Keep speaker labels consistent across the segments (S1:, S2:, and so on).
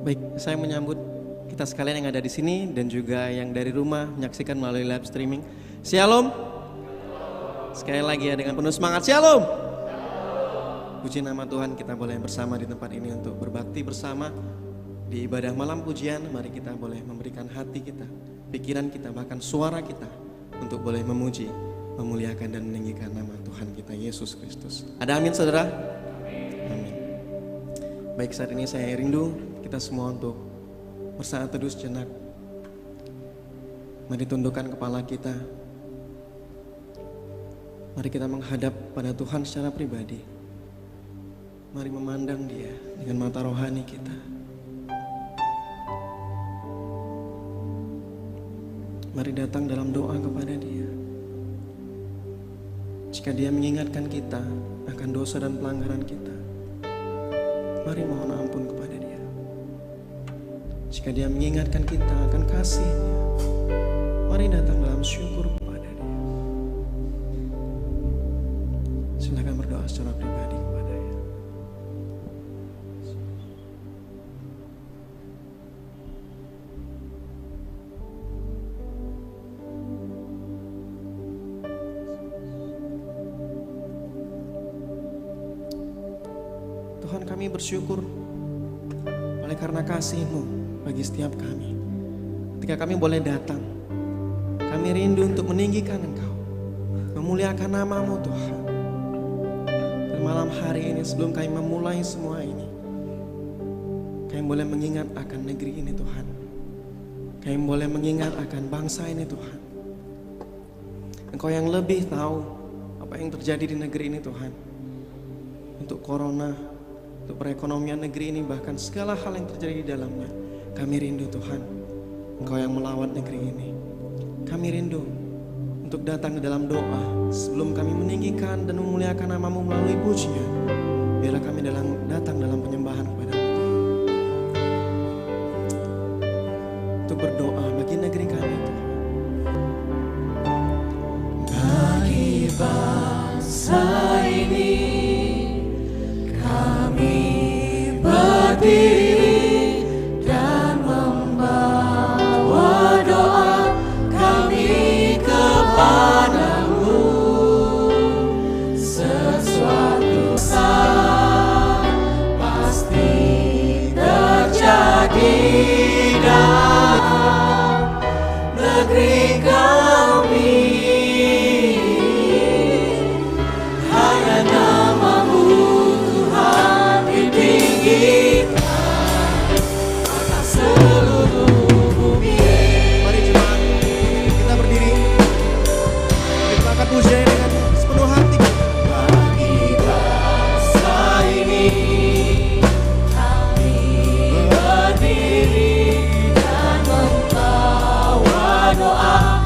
S1: Baik, saya menyambut kita sekalian yang ada di sini dan juga yang dari rumah menyaksikan melalui live streaming. Shalom. Sekali lagi ya dengan penuh semangat. Shalom. Puji nama Tuhan, kita boleh bersama di tempat ini untuk berbakti bersama di ibadah malam pujian. Mari kita boleh memberikan hati kita, pikiran kita, bahkan suara kita untuk boleh memuji, memuliakan dan meninggikan nama Tuhan kita Yesus Kristus. Ada amin saudara? Amin. Baik, saat ini saya rindu kita semua untuk bersaat teduh sejenak. Mari tundukkan kepala kita. Mari kita menghadap pada Tuhan secara pribadi. Mari memandang Dia dengan mata rohani kita. Mari datang dalam doa kepada Dia. Jika Dia mengingatkan kita akan dosa dan pelanggaran kita, mari mohon ampun kepada Dia. Jika Dia mengingatkan kita akan kasih-Nya, mari datang dalam syukur kepada Dia. Silakan berdoa secara pribadi kepada Dia. Tuhan, kami bersyukur oleh karena kasih-Mu bagi setiap kami. Ketika kami boleh datang, kami rindu untuk meninggikan Engkau, memuliakan nama-Mu Tuhan. Dan malam hari ini sebelum kami memulai semua ini, kami boleh mengingat akan negeri ini Tuhan. Kami boleh mengingat akan bangsa ini Tuhan. Engkau yang lebih tahu apa yang terjadi di negeri ini Tuhan. Untuk corona, untuk perekonomian negeri ini, bahkan segala hal yang terjadi di dalamnya. Kami rindu Tuhan, Engkau yang melawat negeri ini. Kami rindu untuk datang ke dalam doa sebelum kami meninggikan dan memuliakan nama-Mu melalui pujian. Biarlah kami datang dalam penyembahan kepada-Mu untuk berdoa bagi negeri kami Tuhan.
S2: Bagi bangsa ini kami berdiri dan membawa doa kami kepadamu. Sesuatu besar pasti terjadi dalam negeri kami. Hanya nama-Mu Tuhan ditinggikan atas seluruh bumi.
S1: Mari jemaat, kita berdiri. Kita akan pujian dengan sepenuh hati.
S2: Bagi bangsa ini kami berdiri dan membawa doa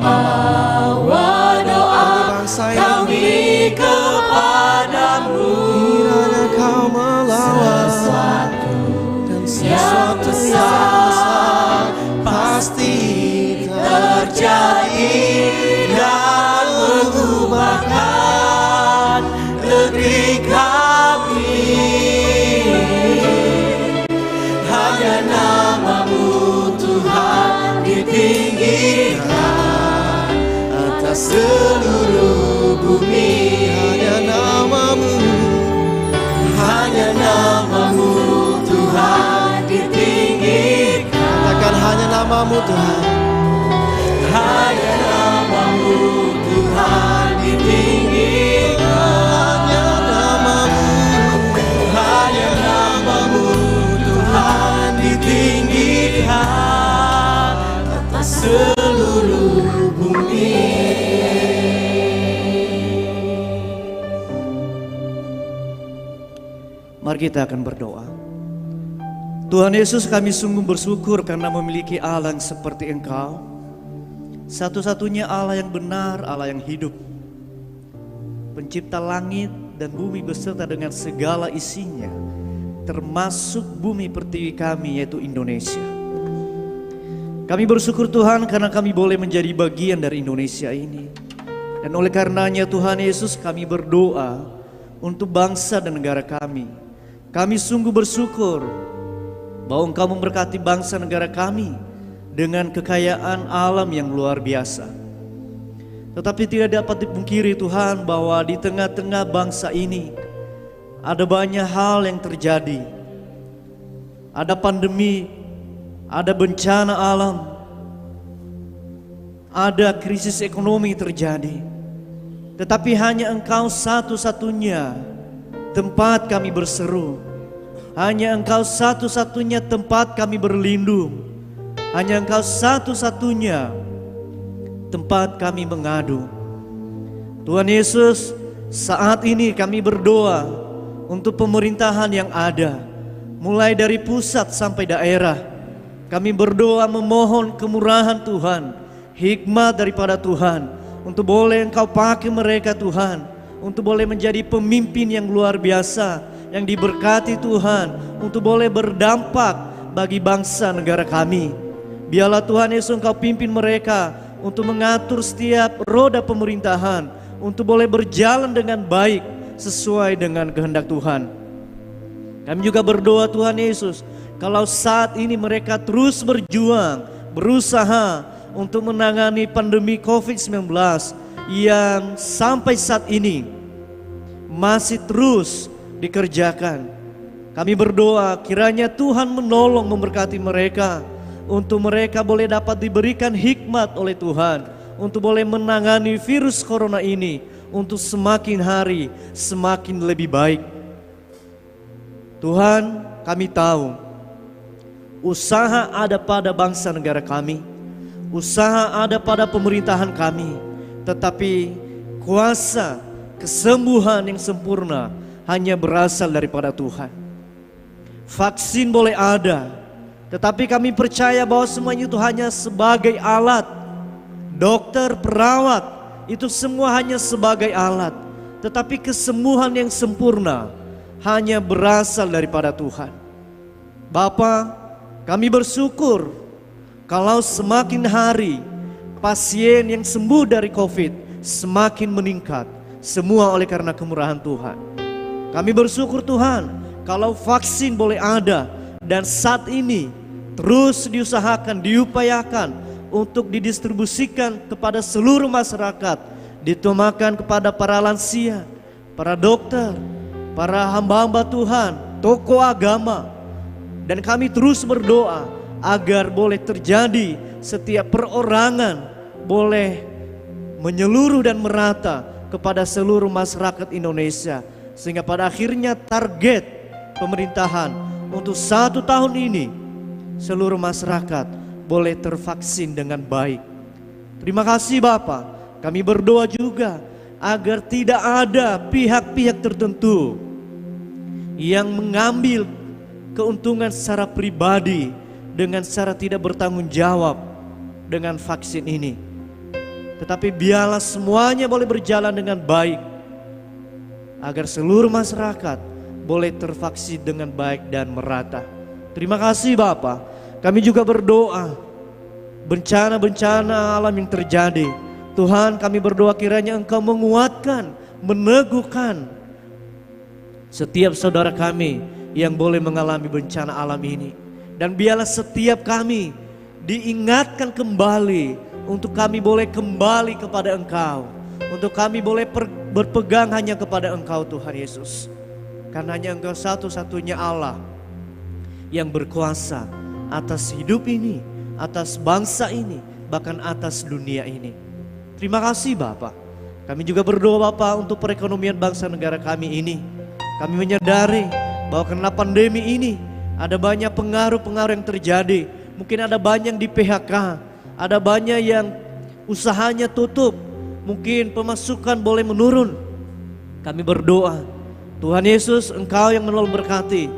S2: bawa doa
S1: bangsa
S2: kami kepadamu.
S1: Kiranya kau melawan
S2: Sesuatu
S1: dan
S2: yang besar pasti terjadi dan mengubahkan negeri kami. Hanya namamu Tuhan ditinggikan atas seluruh bumi. Hanya namamu Tuhan ditinggikan.
S1: Katakan hanya namamu Tuhan.
S2: Hanya namamu Tuhan ditinggikan. Hanya namamu Tuhan ditinggikan atas seluruh bumi.
S3: Mari kita akan berdoa. Tuhan Yesus, kami sungguh bersyukur karena memiliki Allah yang seperti Engkau, satu-satunya Allah yang benar, Allah yang hidup, pencipta langit dan bumi beserta dengan segala isinya, termasuk bumi pertiwi kami yaitu Indonesia. Kami bersyukur Tuhan karena kami boleh menjadi bagian dari Indonesia ini. Dan oleh karenanya Tuhan Yesus, kami berdoa untuk bangsa dan negara kami. Kami sungguh bersyukur bahwa Engkau memberkati bangsa negara kami dengan kekayaan alam yang luar biasa. Tetapi tidak dapat dipungkiri Tuhan bahwa di tengah-tengah bangsa ini ada banyak hal yang terjadi. Ada pandemi, ada bencana alam, ada krisis ekonomi terjadi. Tetapi hanya Engkau satu-satunya tempat kami berseru. Hanya Engkau satu-satunya tempat kami berlindung. Hanya Engkau satu-satunya tempat kami mengadu. Tuhan Yesus, saat ini kami berdoa untuk pemerintahan yang ada, mulai dari pusat sampai daerah. Kami berdoa memohon kemurahan Tuhan, hikmat daripada Tuhan, untuk boleh Engkau pakai mereka Tuhan, untuk boleh menjadi pemimpin yang luar biasa, yang diberkati Tuhan, untuk boleh berdampak bagi bangsa negara kami. Biarlah Tuhan Yesus Engkau pimpin mereka untuk mengatur setiap roda pemerintahan, untuk boleh berjalan dengan baik sesuai dengan kehendak Tuhan. Kami juga berdoa Tuhan Yesus, kalau saat ini mereka terus berjuang, berusaha untuk menangani pandemi COVID-19 yang sampai saat ini masih terus dikerjakan. Kami berdoa kiranya Tuhan menolong memberkati mereka, untuk mereka boleh dapat diberikan hikmat oleh Tuhan, untuk boleh menangani virus corona ini, untuk semakin hari semakin lebih baik. Tuhan, kami tahu usaha ada pada bangsa negara kami, usaha ada pada pemerintahan kami, tetapi kuasa kesembuhan yang sempurna hanya berasal daripada Tuhan. Vaksin boleh ada, tetapi kami percaya bahwa semuanya itu hanya sebagai alat. Dokter, perawat, itu semua hanya sebagai alat. Tetapi kesembuhan yang sempurna hanya berasal daripada Tuhan. Bapa, kami bersyukur kalau semakin hari pasien yang sembuh dari COVID semakin meningkat, semua oleh karena kemurahan Tuhan. Kami bersyukur Tuhan kalau vaksin boleh ada, dan saat ini terus diusahakan, diupayakan untuk didistribusikan kepada seluruh masyarakat, ditumakan kepada para lansia, para dokter, para hamba-hamba Tuhan, tokoh agama. Dan kami terus berdoa agar boleh terjadi setiap perorangan boleh menyeluruh dan merata kepada seluruh masyarakat Indonesia, sehingga pada akhirnya target pemerintahan untuk 1 tahun ini seluruh masyarakat boleh tervaksin dengan baik. Terima kasih Bapa. Kami berdoa juga agar tidak ada pihak-pihak tertentu yang mengambil keuntungan secara pribadi dengan secara tidak bertanggung jawab dengan vaksin ini. tetapi biarlah semuanya boleh berjalan dengan baik, agar seluruh masyarakat boleh tervaksin dengan baik dan merata. Terima kasih Bapa. Kami juga berdoa bencana-bencana alam yang terjadi. Tuhan, kami berdoa kiranya Engkau menguatkan, meneguhkan setiap saudara kami yang boleh mengalami bencana alam ini. Dan biarlah setiap kami diingatkan kembali untuk kami boleh kembali kepada Engkau, untuk kami boleh berpegang hanya kepada Engkau Tuhan Yesus. Karena hanya Engkau satu-satunya Allah yang berkuasa atas hidup ini, atas bangsa ini, bahkan atas dunia ini. Terima kasih Bapak. Kami juga berdoa Bapak untuk perekonomian bangsa negara kami ini. Kami menyadari bahwa karena pandemi ini ada banyak pengaruh-pengaruh yang terjadi. Mungkin ada banyak yang di PHK, ada banyak yang usahanya tutup, mungkin pemasukan boleh menurun. Kami berdoa, Tuhan Yesus, Engkau yang menolong berkati,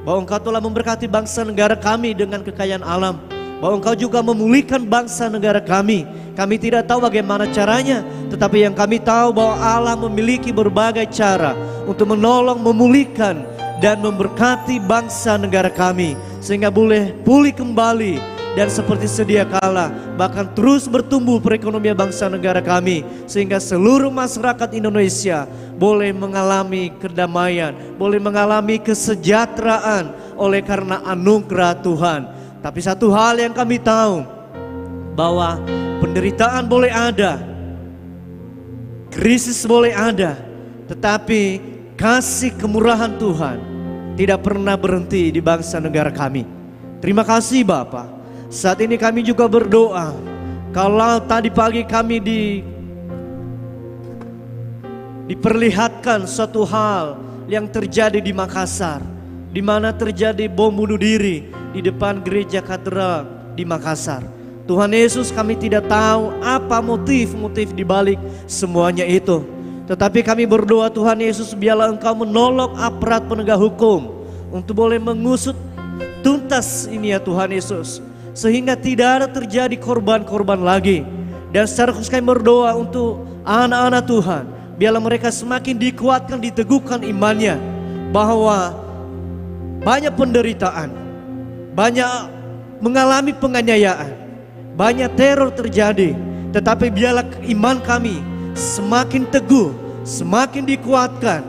S3: bahwa Engkau telah memberkati bangsa negara kami dengan kekayaan alam, bahwa Engkau juga memulihkan bangsa negara kami. Kami tidak tahu bagaimana caranya, tetapi yang kami tahu bahwa Allah memiliki berbagai cara untuk menolong, memulihkan, dan memberkati bangsa negara kami, sehingga boleh pulih kembali dan seperti sedia kala, bahkan terus bertumbuh perekonomian bangsa negara kami, sehingga seluruh masyarakat Indonesia boleh mengalami kedamaian, boleh mengalami kesejahteraan oleh karena anugerah Tuhan. Tapi satu hal yang kami tahu, bahwa penderitaan boleh ada, krisis boleh ada, tetapi kasih kemurahan Tuhan tidak pernah berhenti di bangsa negara kami. Terima kasih Bapak. Saat ini kami juga berdoa, kalau tadi pagi kami diperlihatkan suatu hal yang terjadi di Makassar, di mana terjadi bom bunuh diri di depan gereja katedral di Makassar. Tuhan Yesus, kami tidak tahu apa motif-motif di balik semuanya itu. Tetapi kami berdoa Tuhan Yesus, biarlah Engkau menolong aparat penegak hukum untuk boleh mengusut tuntas ini ya Tuhan Yesus, sehingga tidak ada terjadi korban-korban lagi. Dan secara khusus kami berdoa untuk anak-anak Tuhan, biarlah mereka semakin dikuatkan, diteguhkan imannya, bahwa banyak penderitaan, banyak mengalami penganiayaan, banyak teror terjadi, tetapi biarlah iman kami semakin teguh, semakin dikuatkan,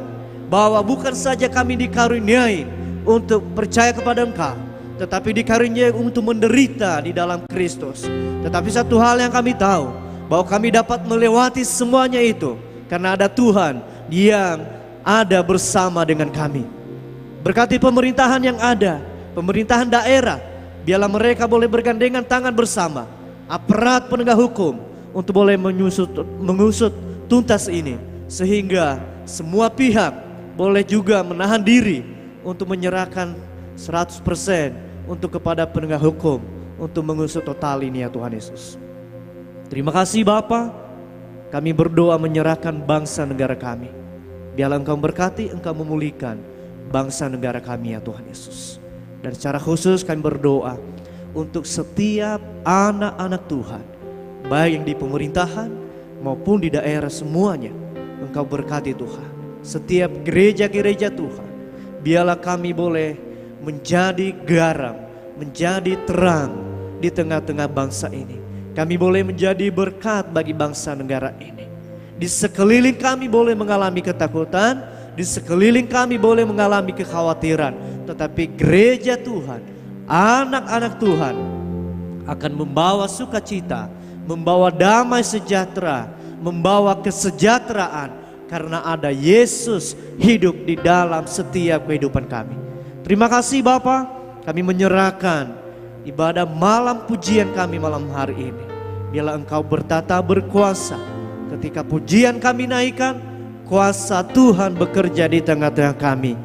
S3: bahwa bukan saja kami dikaruniai untuk percaya kepada Engkau, tetapi dikaruniai untuk menderita di dalam Kristus. Tetapi satu hal yang kami tahu, bahwa kami dapat melewati semuanya itu karena ada Tuhan yang ada bersama dengan kami. Berkati pemerintahan yang ada, pemerintahan daerah, biarlah mereka boleh bergandengan tangan bersama aparat penegak hukum untuk boleh mengusut tuntas ini, sehingga semua pihak boleh juga menahan diri untuk menyerahkan 100% untuk kepada penegak hukum untuk mengusut total ini ya Tuhan Yesus. Terima kasih Bapa. Kami berdoa menyerahkan bangsa negara kami. Biarlah Engkau berkati, Engkau memulihkan bangsa negara kami ya Tuhan Yesus. Dan secara khusus kami berdoa untuk setiap anak-anak Tuhan, baik yang di pemerintahan maupun di daerah, semuanya Engkau berkati Tuhan. Setiap gereja-gereja Tuhan, biarlah kami boleh menjadi garam, menjadi terang di tengah-tengah bangsa ini. Kami boleh menjadi berkat bagi bangsa negara ini. Di sekeliling kami boleh mengalami ketakutan, di sekeliling kami boleh mengalami kekhawatiran, tetapi gereja Tuhan, anak-anak Tuhan akan membawa sukacita, membawa damai sejahtera, membawa kesejahteraan, karena ada Yesus hidup di dalam setiap kehidupan kami. Terima kasih Bapa, kami menyerahkan ibadah malam pujian kami malam hari ini. Biarlah Engkau bertata berkuasa. Ketika pujian kami naikkan, kuasa Tuhan bekerja di tengah-tengah kami,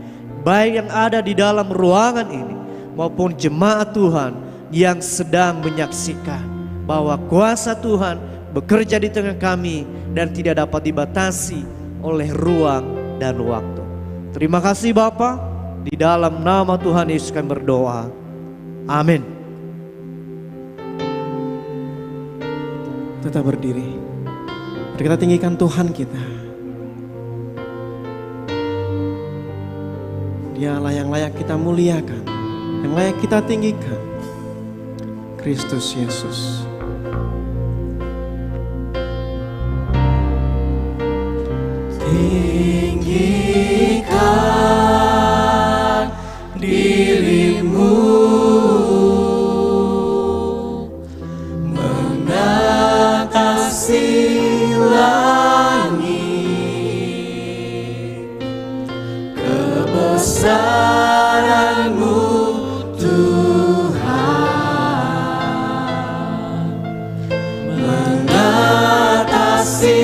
S3: baik yang ada di dalam ruangan ini maupun jemaat Tuhan yang sedang menyaksikan, bahwa kuasa Tuhan bekerja di tengah kami dan tidak dapat dibatasi oleh ruang dan waktu. Terima kasih Bapa, di dalam nama Tuhan Yesus kami berdoa. Amin.
S1: Tetap berdiri. Mari kita tinggikan Tuhan kita. Dialah yang layak kita muliakan, yang layak kita tinggikan. Kristus Yesus.
S2: Tinggikan dirimu mengatasi langit, kebesaran-Mu Tuhan mengatasi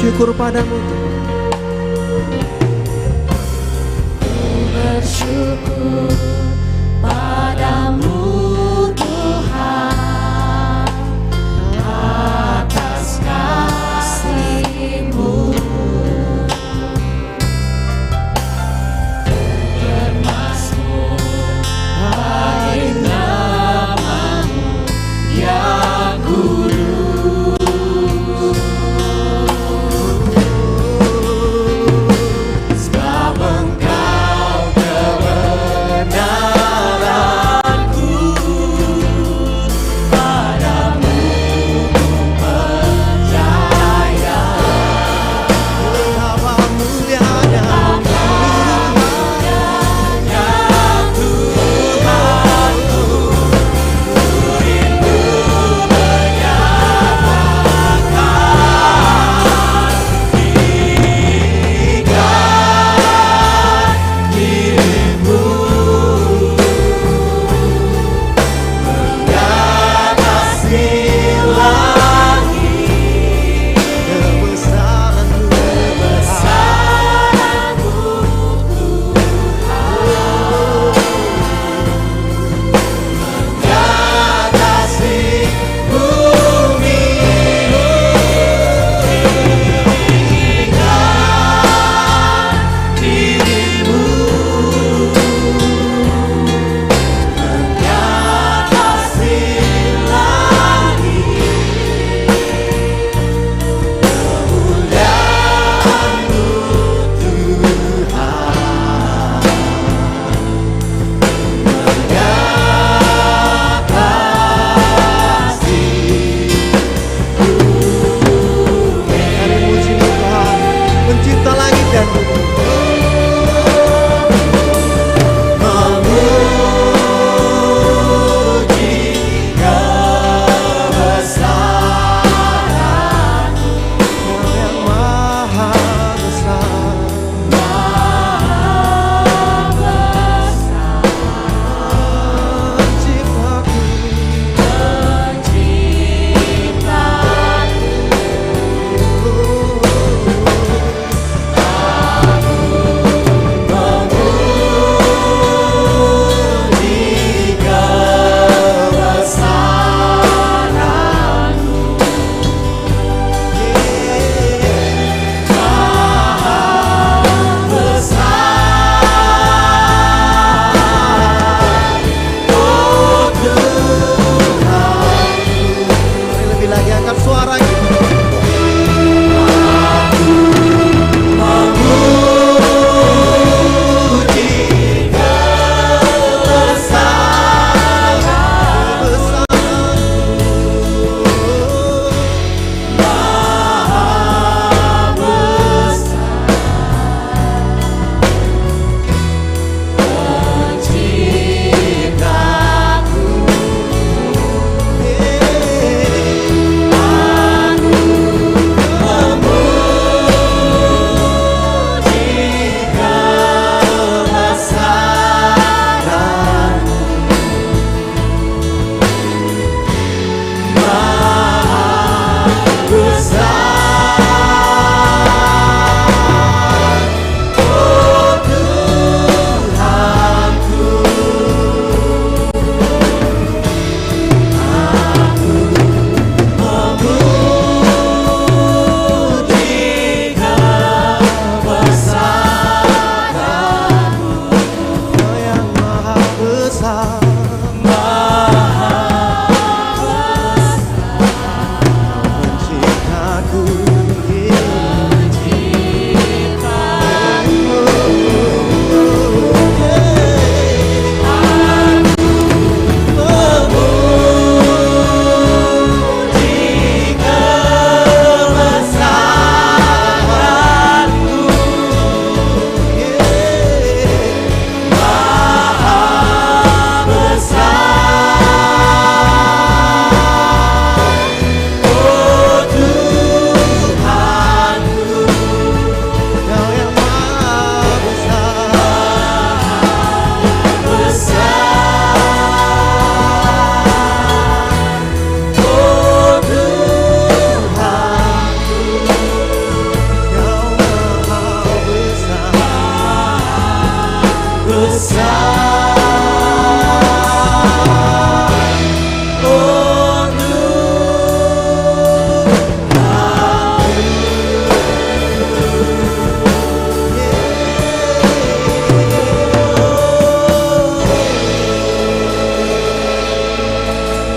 S1: syukur padamu Tuhan.
S2: Bersyukur padamu Tuhan atas kasih-Mu, bermasmur bagi nama-Mu yang kudus. Sebab Engkau kebenaran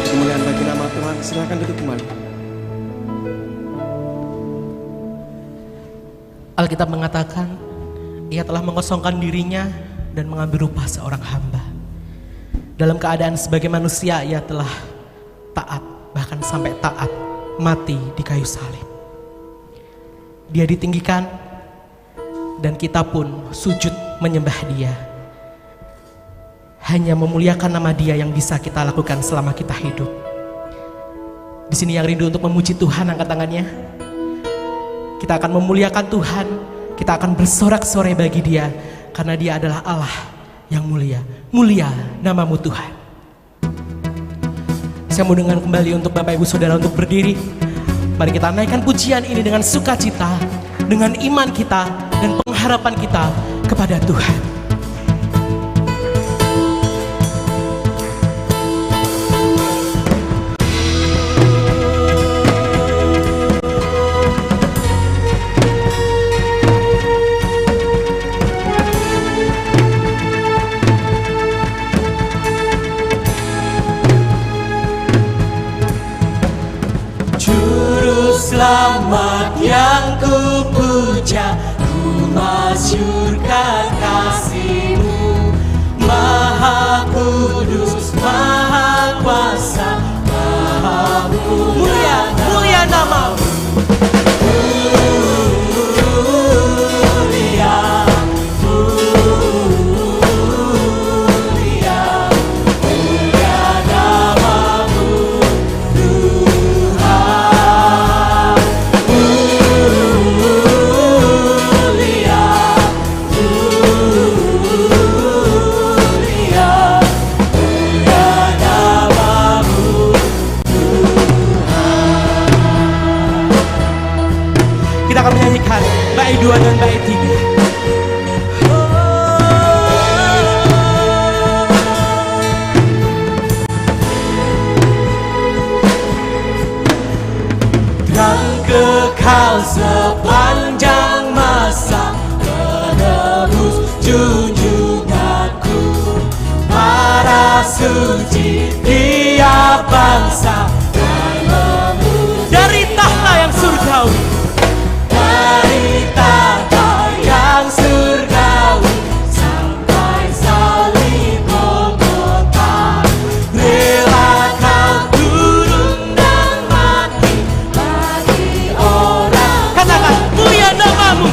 S1: Kemuliaan bagi nama Tuhan. Silakan duduk kembali.
S4: Alkitab mengatakan, ia telah mengosongkan dirinya dan mengambil rupa seorang hamba. Dalam keadaan sebagai manusia, ia telah taat, bahkan sampai taat, mati di kayu salib. Dia ditinggikan, dan kita pun sujud menyembah dia. Hanya memuliakan nama dia yang bisa kita lakukan selama kita hidup. Di sini yang rindu untuk memuji Tuhan, angkat tangannya. Kita akan memuliakan Tuhan, kita akan bersorak-sorai bagi dia, karena dia adalah Allah yang mulia. Mulia namamu Tuhan. Saya mau dengan kembali untuk Bapak Ibu Saudara untuk berdiri. Mari kita naikkan pujian ini dengan sukacita, dengan iman kita dan pengharapan kita kepada Tuhan.
S2: Selamat yang ku puja, ku masyurkan kasih-Mu. Maha kudus, maha kuasa, maha mulia, mulia nama-Mu.
S4: Bait 2 dan bait 3.
S2: Terang kekal sepanjang masa, menebus junjunganku. Para suci tiap bangsa dan memuji
S4: Dari tahta yang surgawi,
S2: dari tahta yang surgawi sampai salib Golgota. Rela kau turun dan mati bagi orang.
S4: katakan mulia namamu.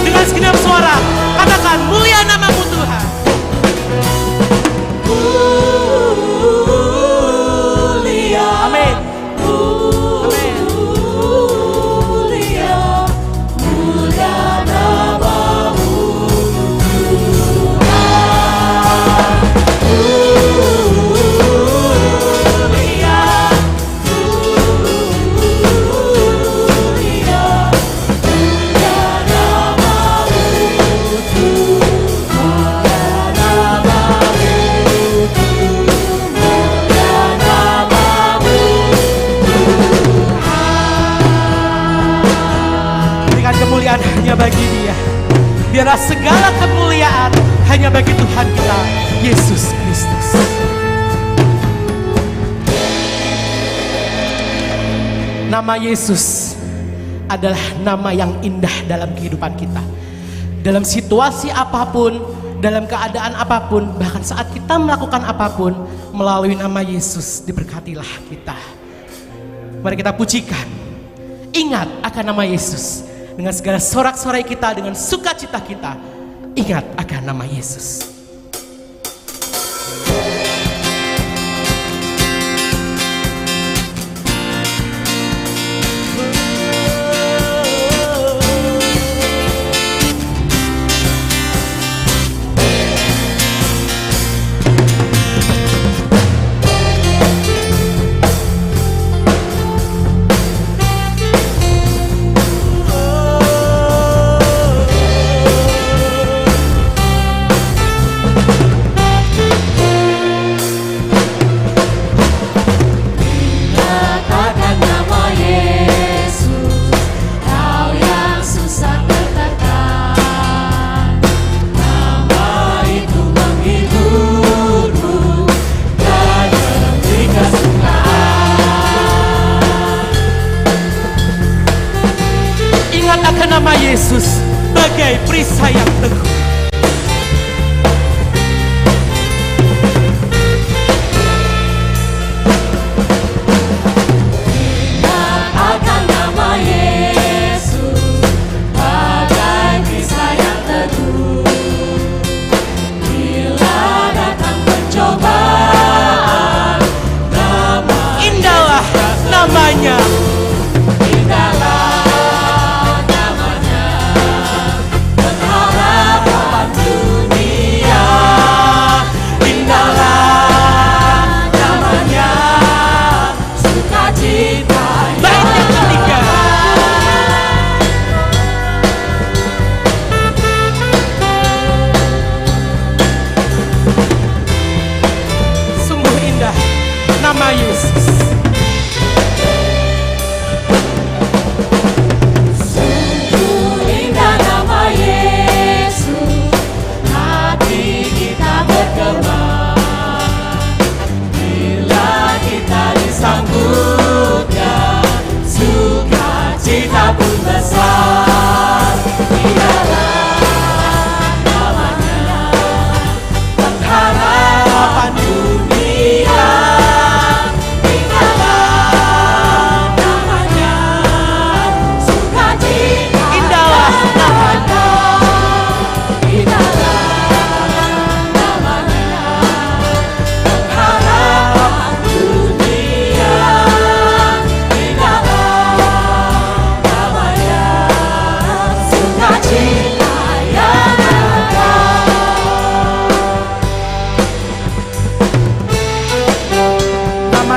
S4: Dengan segenap suara, katakan mulia namamu Tuhan.
S2: Mulia,
S4: Amin. Amin.
S2: mulia, mulia namamu
S4: Berikan kemuliaan hanya bagi Dia. Biarlah segala kemuliaan hanya bagi Tuhan kita, Yesus Kristus. Nama Yesus adalah nama yang indah dalam kehidupan kita. Dalam situasi apapun, dalam keadaan apapun, bahkan saat kita melakukan apapun, melalui nama Yesus diberkatilah kita. Mari kita pujikan, ingat akan nama Yesus. Dengan segala sorak-sorai kita, dengan sukacita kita, ingat akan nama Yesus.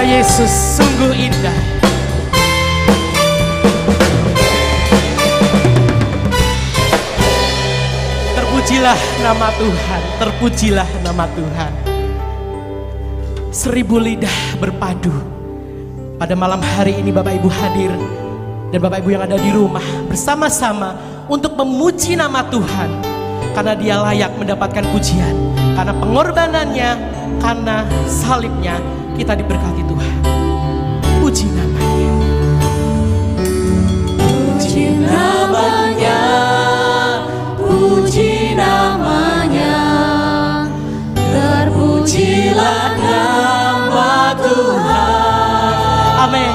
S4: Yesus sungguh indah. Terpujilah nama Tuhan, terpujilah nama Tuhan. 1000 lidah berpadu. Pada malam hari ini Bapak Ibu hadir dan Bapak Ibu yang ada di rumah bersama-sama untuk memuji nama Tuhan. Karena Dia layak mendapatkan pujian. Karena pengorbanannya, karena salibnya kita diberkati Tuhan. Puji namanya.
S2: Puji namanya, puji namanya, terpujilah nama Tuhan.
S4: Amin.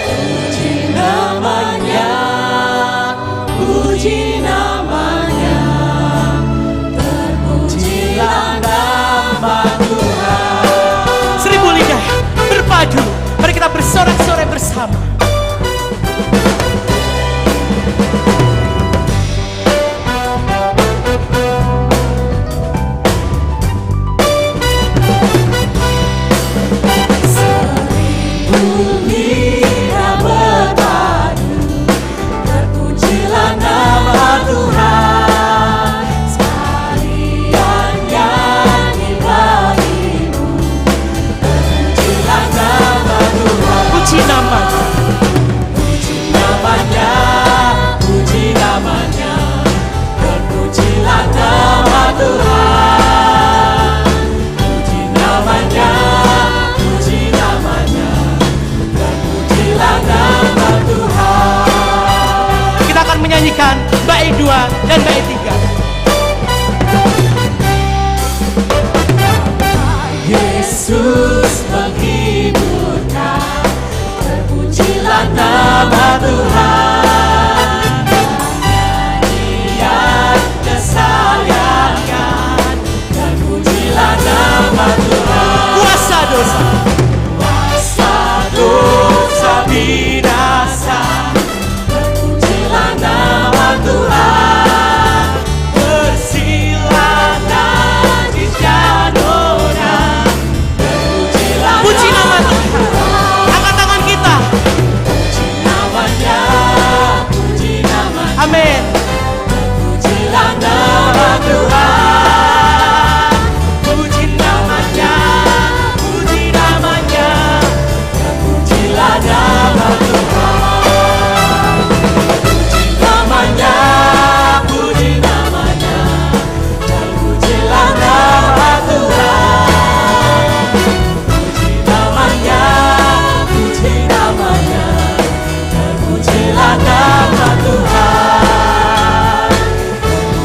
S2: Puji namanya, puji namanya, terpujilah nama Tuhan.
S4: 1000 lidah berpadu. Mari kita bersorak-sorai bersama.
S2: Lidah berpadu, terpujilah nama Tuhan. Sekalian nyanyi bagimu, terpujilah nama Tuhan.
S4: Puji namanya.
S2: Puji namanya, puji namanya, terpujilah nama Tuhan. Puji namanya, puji namanya, terpujilah nama Tuhan.
S4: Kita akan menyanyikan bait 2 dan bait 3.
S2: Yesus menghiburkan, terpujilah nama Tuhan. Nyanyian kesayangan, terpujilah nama Tuhan.
S4: Kuasa dosa.
S2: Kuasa dosa binasa, terpujilah nama Tuhan. Bersilah najis jadona, terpujilah
S4: Puji nama Tuhan. Angkat tangan kita.
S2: puji namanya, puji namanya,
S4: Amin.
S2: pujilah nama Tuhan. Puji namanya, puji namanya, terpujilah nama Tuhan. Puji namanya, puji namanya, terpujilah nama Tuhan. Puji namanya, puji namanya, terpujilah nama Tuhan.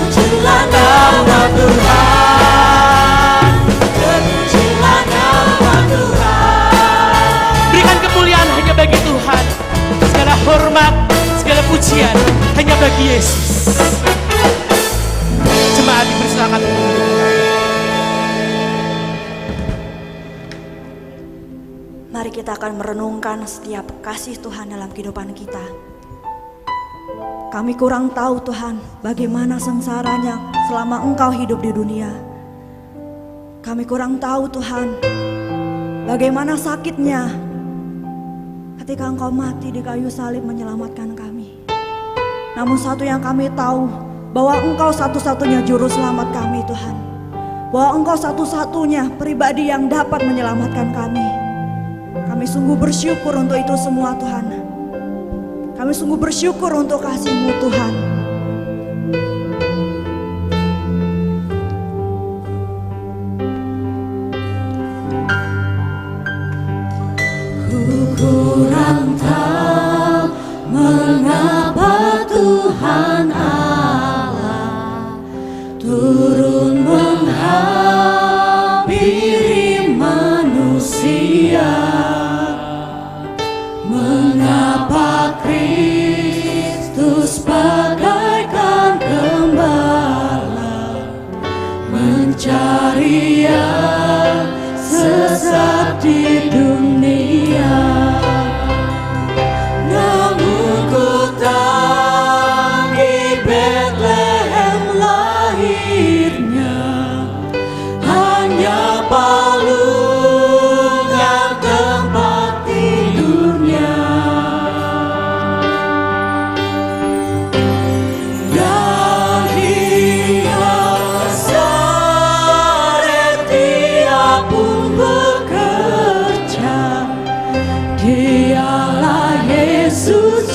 S2: Terpujilah nama Tuhan. Terpujilah nama Tuhan.
S4: Berikan kemuliaan hanya bagi Tuhan. Segala hormat, segala pujian hanya bagi Yesus. Jemaat dipersilakan untuk duduk.
S5: Mari kita akan merenungkan setiap kasih Tuhan dalam kehidupan kita. Kami kurang tahu Tuhan bagaimana sengsaranya selama Engkau hidup di dunia. Kami kurang tahu Tuhan bagaimana sakitnya ketika Engkau mati di kayu salib menyelamatkan kami. Namun satu yang kami tahu, bahwa Engkau satu-satunya juru selamat kami Tuhan. Bahwa Engkau satu-satunya pribadi yang dapat menyelamatkan kami. Kami sungguh bersyukur untuk itu semua Tuhan. Kami sungguh bersyukur untuk kasih-Mu Tuhan.
S2: Ku kurang tahu mengapa Tuhan Allah turun menghampiri manusia. Mengapa Kristus bagaikan gembala mencari yang sesat di dunia. Namun ku tangi Bethlehem lahirnya, hanya palungan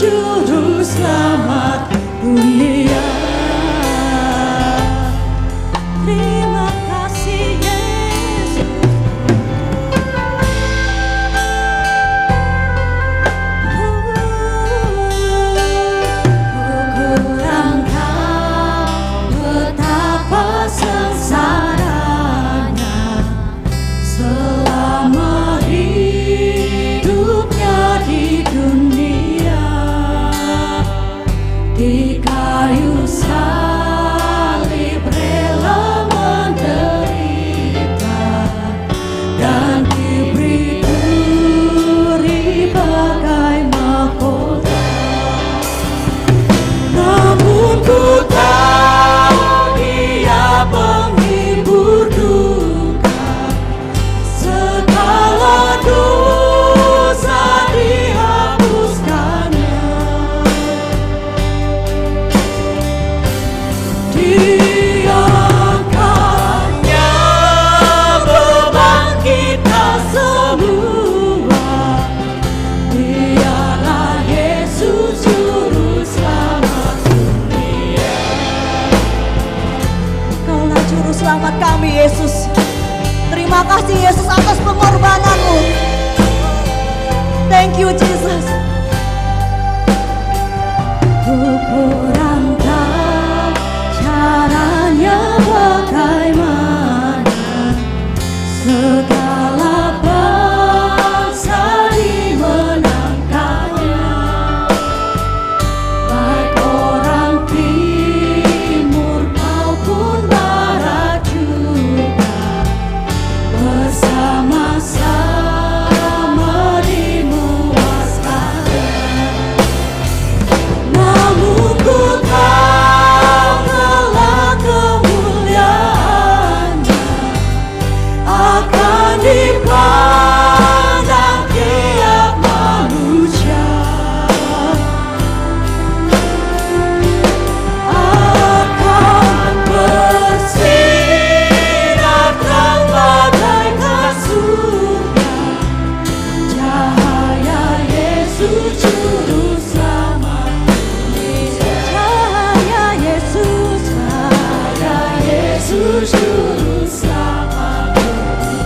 S2: Juru Selamat dunia.
S5: Terima kasih Yesus.
S2: Kurang tahu betapa sengsaranya selama hidupnya di dunia. Di kayu salib rela menderita dan diberi duri bagai mahkota. Namun ku tahu Dia penghibur duka, segala dosa dihapuskannya. Diangkatnya beban kita semua. Dialah Yesus Juru Selamat dunia.
S5: Kaulah Juru Selamat kami Yesus. Terima kasih Yesus atas pengorbananmu. Thank you Jesus.
S2: Ku kurang tahu caranya bagaimana segala bangsa dimenangkannya. Baik orang timur maupun barat juga bersama-sama dimuaskannya. Namun ku tahu kelak kemuliaannya akan dipandang tiap manusia. Akan bersinar terang bagaikan surga, cahaya Yesus Juru Selamat. Cahaya Yesus, cahaya Yesus Juru Selamat.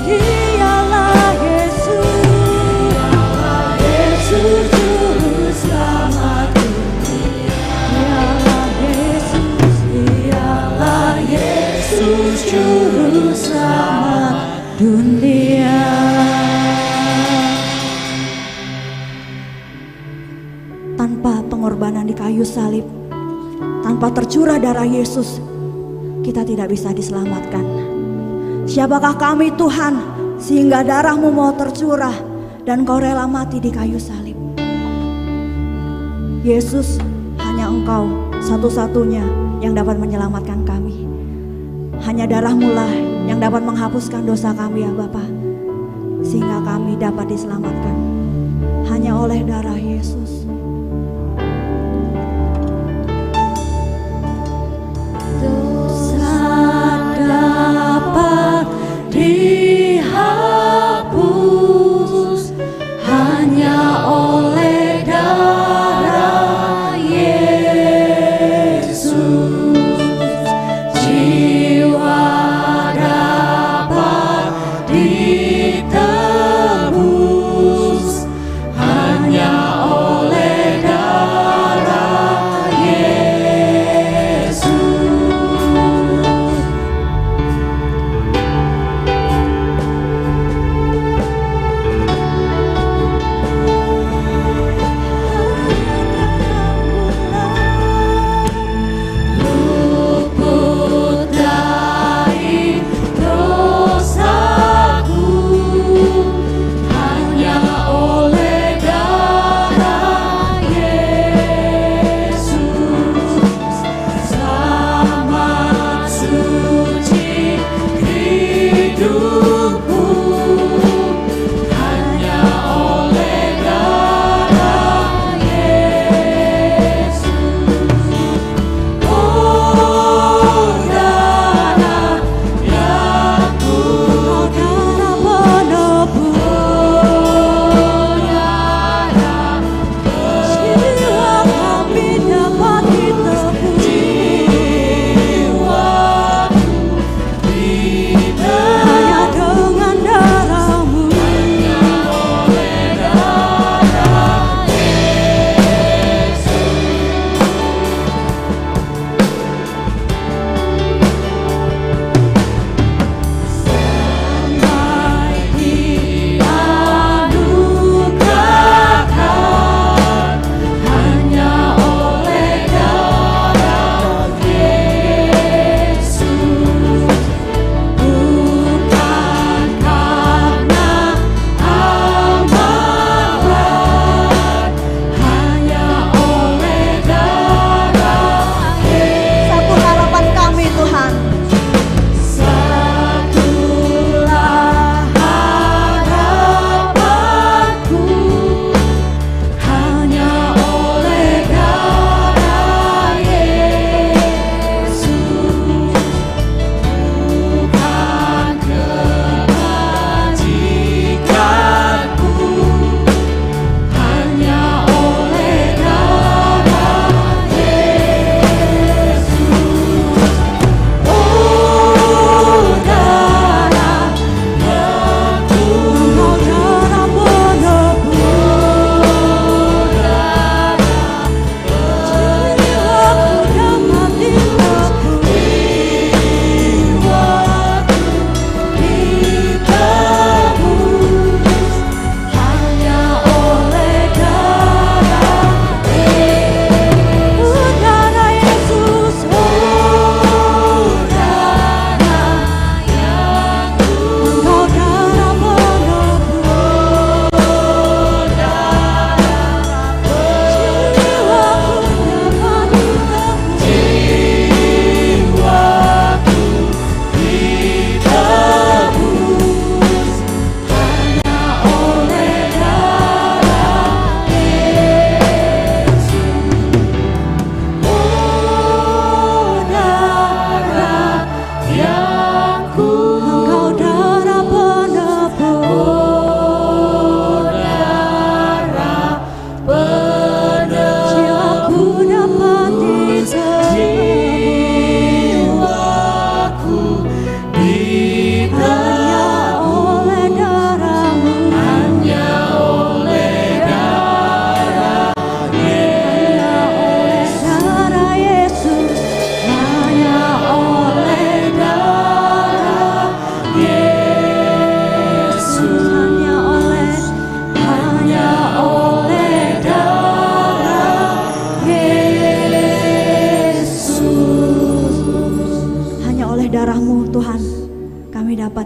S2: Dialah Yesus, dialah Yesus Juru Selamat dunia. Dialah Yesus, dialah Yesus Juru Selamat dunia.
S5: Tanpa pengorbanan di kayu salib, tanpa tercurah darah Yesus, kita tidak bisa diselamatkan. Siapakah kami Tuhan sehingga darah-Mu mau tercurah dan Kau rela mati di kayu salib? Yesus, hanya Engkau satu-satunya yang dapat menyelamatkan kami. Hanya darah-Mu lah yang dapat menghapuskan dosa kami ya Bapa, sehingga kami dapat diselamatkan hanya oleh darah Yesus.
S2: Dosa dapat dihapus hanya oleh darah Yesus. Jiwa dapat ditebus hanya oleh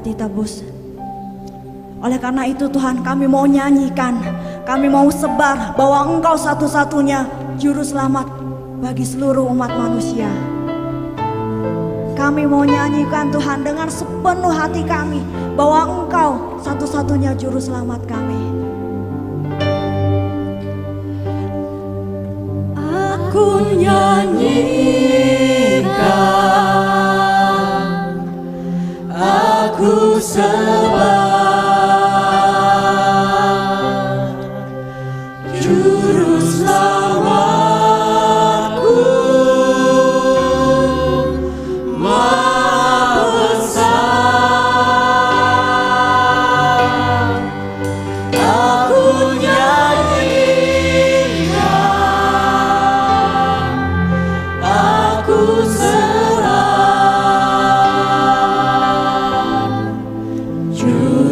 S5: ditebus. Oleh karena itu Tuhan, kami mau nyanyikan, kami mau sebar bahwa Engkau satu-satunya juru selamat bagi seluruh umat manusia. Kami mau nyanyikan Tuhan dengan sepenuh hati kami bahwa Engkau satu-satunya juru selamat kami.
S2: Aku nyanyikan, aku sebar juru selamatku Maha besar. Aku nyanyikan, aku serah juru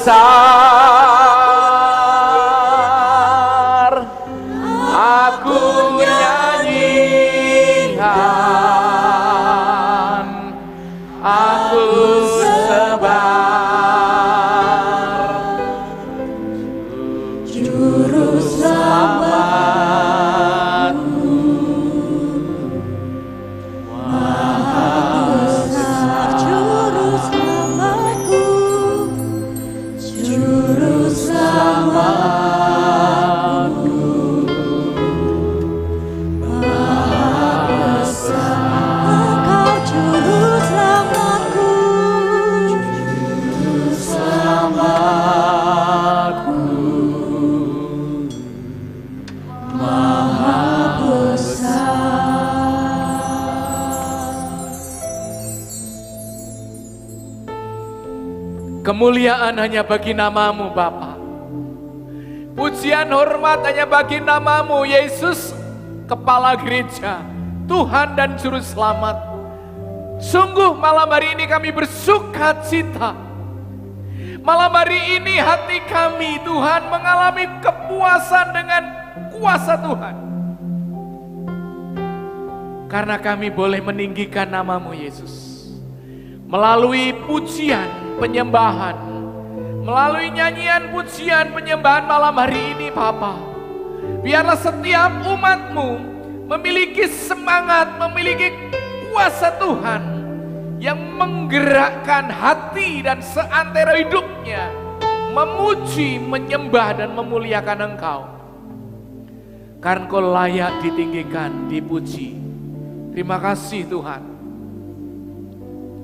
S2: besar, aku nyanyikan, aku sebar, Juru Selamatku, Maha besar, Juru Selamatku, Juru Selamatku, Maha besar, Engkau Juru Selamatku, Juru Selamatku, Maha besar. Kemuliaan hanya bagi namamu Bapa. Pujian hormat hanya bagi namamu Yesus, Kepala Gereja, Tuhan dan Juru Selamat. Sungguh malam hari ini kami bersuka cita. Malam hari ini hati kami Tuhan mengalami kepuasan dengan kuasa Tuhan. Karena kami boleh meninggikan namamu Yesus. Melalui pujian, penyembahan, melalui nyanyian pujian penyembahan malam hari ini Bapa, biarlah setiap umatmu memiliki semangat, memiliki kuasa Tuhan yang menggerakkan hati dan seantero hidupnya memuji, menyembah dan memuliakan Engkau. Karena Engkau layak ditinggikan, dipuji. Terima kasih Tuhan.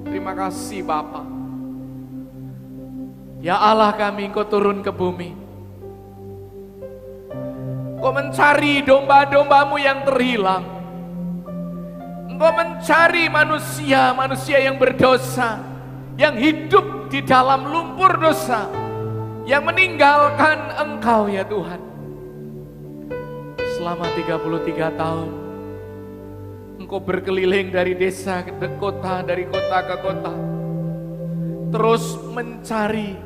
S2: Terima kasih Bapa. Ya Allah kami, Engkau turun ke bumi. Engkau mencari domba-dombamu yang terhilang. Engkau mencari manusia-manusia yang berdosa, yang hidup di dalam lumpur dosa, yang meninggalkan Engkau ya Tuhan. Selama 33 tahun, Engkau berkeliling dari desa ke kota, dari kota ke kota. Terus mencari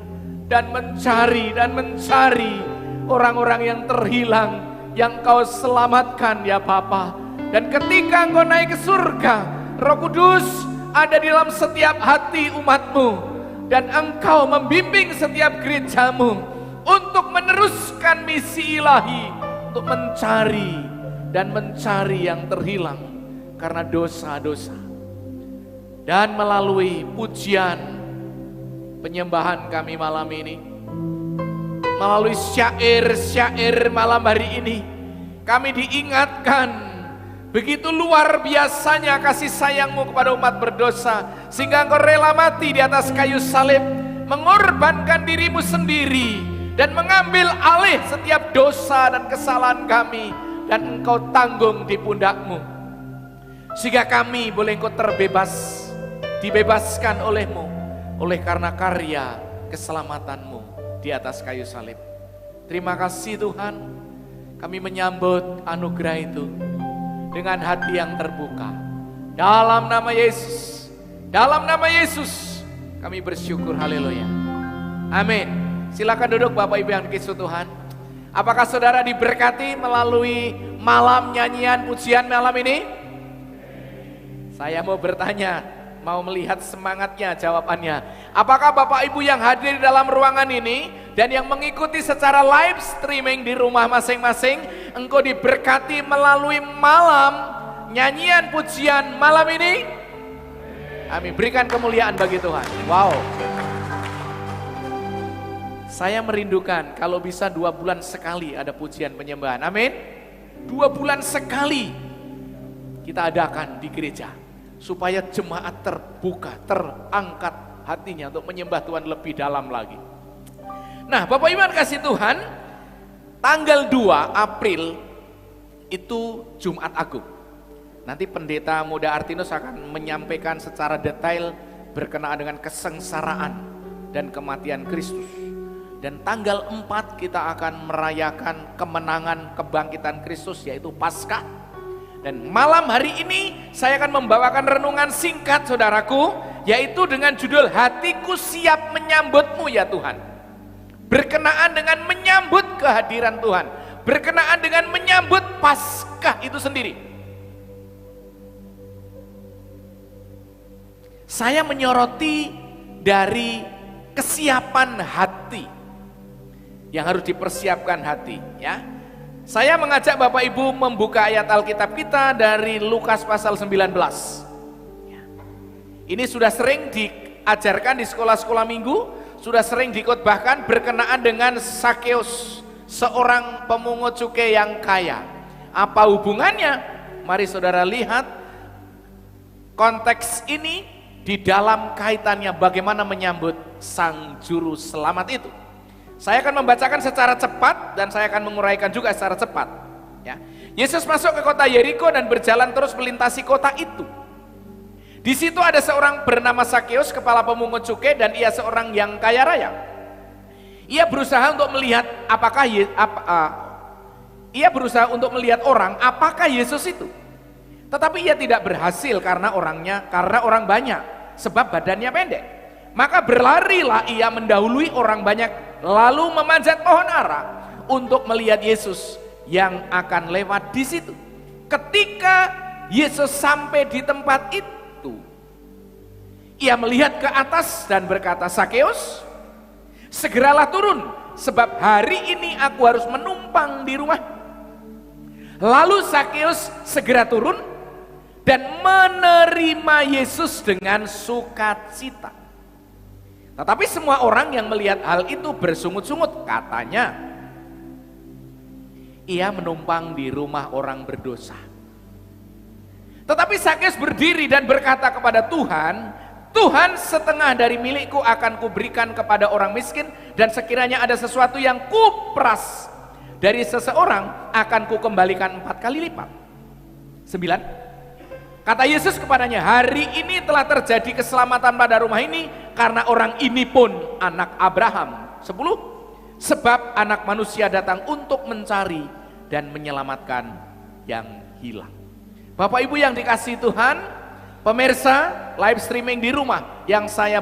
S2: dan mencari dan mencari orang-orang yang terhilang, yang Kau selamatkan ya Bapa. Dan ketika Engkau naik ke surga, Roh Kudus ada di dalam setiap hati umat-Mu, dan Engkau membimbing setiap gereja-Mu untuk meneruskan misi ilahi, untuk mencari dan mencari yang terhilang karena dosa-dosa. Dan melalui pujian penyembahan kami malam ini, melalui syair-syair malam hari ini, kami diingatkan begitu luar biasanya kasih sayang-Mu kepada umat berdosa, sehingga Engkau rela mati di atas kayu salib, mengorbankan diri-Mu sendiri dan mengambil alih setiap dosa dan kesalahan kami, dan Engkau tanggung di pundak-Mu, sehingga kami boleh Engkau terbebas, dibebaskan oleh-Mu oleh karena karya keselamatan-Mu di atas kayu salib. Terima kasih Tuhan, kami menyambut anugerah itu dengan hati yang terbuka. Dalam nama Yesus, dalam nama Yesus kami bersyukur, haleluya. Amin. Silakan duduk Bapak Ibu yang dikasihi Tuhan. Apakah saudara diberkati melalui malam nyanyian pujian malam ini? Saya mau bertanya, mau melihat semangatnya, jawabannya. Apakah Bapak Ibu yang hadir di dalam ruangan ini dan yang mengikuti secara live streaming di rumah masing-masing, engkau diberkati melalui malam nyanyian pujian malam ini? Amin. Berikan kemuliaan bagi Tuhan. Wow. Saya merindukan kalau bisa 2 bulan sekali ada pujian penyembahan. Amin. 2 bulan sekali kita adakan di gereja, supaya jemaat terbuka, terangkat hatinya untuk menyembah Tuhan lebih dalam lagi. Nah Bapak Ibu kasih Tuhan, tanggal 2 April itu Jumat Agung. Nanti Pendeta Muda Artinus akan menyampaikan secara detail berkenaan dengan kesengsaraan dan kematian Kristus. Dan tanggal 4 kita akan merayakan kemenangan kebangkitan Kristus, yaitu Paskah. Dan malam hari ini saya akan membawakan renungan singkat saudaraku, yaitu dengan judul Hatiku Siap Menyambutmu ya Tuhan. berkenaan dengan menyambut kehadiran Tuhan, berkenaan dengan menyambut Paskah itu sendiri. Saya menyoroti dari kesiapan hati yang harus dipersiapkan hati, ya. Saya mengajak Bapak Ibu membuka ayat Alkitab kita dari Lukas pasal 19. Ini sudah sering diajarkan di sekolah-sekolah minggu, sudah sering dikhotbahkan berkenaan dengan Sakeus, seorang pemungut cukai yang kaya. Apa hubungannya? Mari saudara lihat konteks ini di dalam kaitannya bagaimana menyambut Sang Juru Selamat itu. Saya akan membacakan secara cepat dan saya akan menguraikan juga secara cepat. Ya. Yesus masuk ke kota Yeriko dan berjalan terus melintasi kota itu. Di situ ada seorang bernama Sakeus, kepala pemungut cukai, dan ia seorang yang kaya raya. Ia berusaha untuk melihat orang apakah Yesus itu. Tetapi ia tidak berhasil karena orang banyak, sebab badannya pendek. Maka berlarilah ia mendahului orang banyak, lalu memanjat pohon ara untuk melihat Yesus yang akan lewat di situ. Ketika Yesus sampai di tempat itu, ia melihat ke atas dan berkata, "Sakeus, segeralah turun, sebab hari ini aku harus menumpang di rumah." Lalu Sakeus segera turun dan menerima Yesus dengan sukacita. Tetapi semua orang yang melihat hal itu bersungut-sungut, katanya, "Ia menumpang di rumah orang berdosa." Tetapi Sakeus berdiri dan berkata kepada Tuhan, "Tuhan, setengah dari milikku akan kuberikan kepada orang miskin, dan sekiranya ada sesuatu yang kuperas dari seseorang akan kukembalikan 4 kali lipat." 9. Kata Yesus kepadanya, "Hari ini telah terjadi keselamatan pada rumah ini, karena orang ini pun anak Abraham." 10. Sebab anak manusia datang untuk mencari dan menyelamatkan yang hilang. Bapak Ibu yang dikasihi Tuhan, pemirsa live streaming di rumah yang saya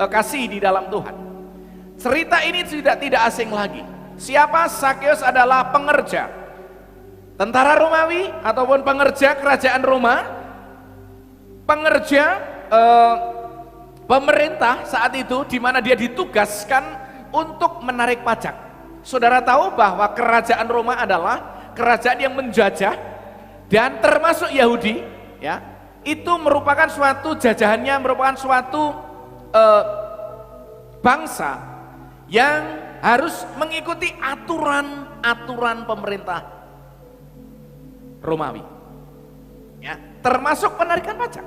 S2: kasih di dalam Tuhan. Cerita ini sudah tidak asing lagi. Siapa? Sakeus adalah pengerja tentara Romawi ataupun pengerja kerajaan Roma, pengerja pemerintah saat itu, di mana dia ditugaskan untuk menarik pajak. Saudara tahu bahwa kerajaan Roma adalah kerajaan yang menjajah dan termasuk Yahudi, ya. Itu merupakan suatu jajahannya, merupakan suatu bangsa yang harus mengikuti aturan pemerintah Romawi, ya, termasuk penarikan pajak.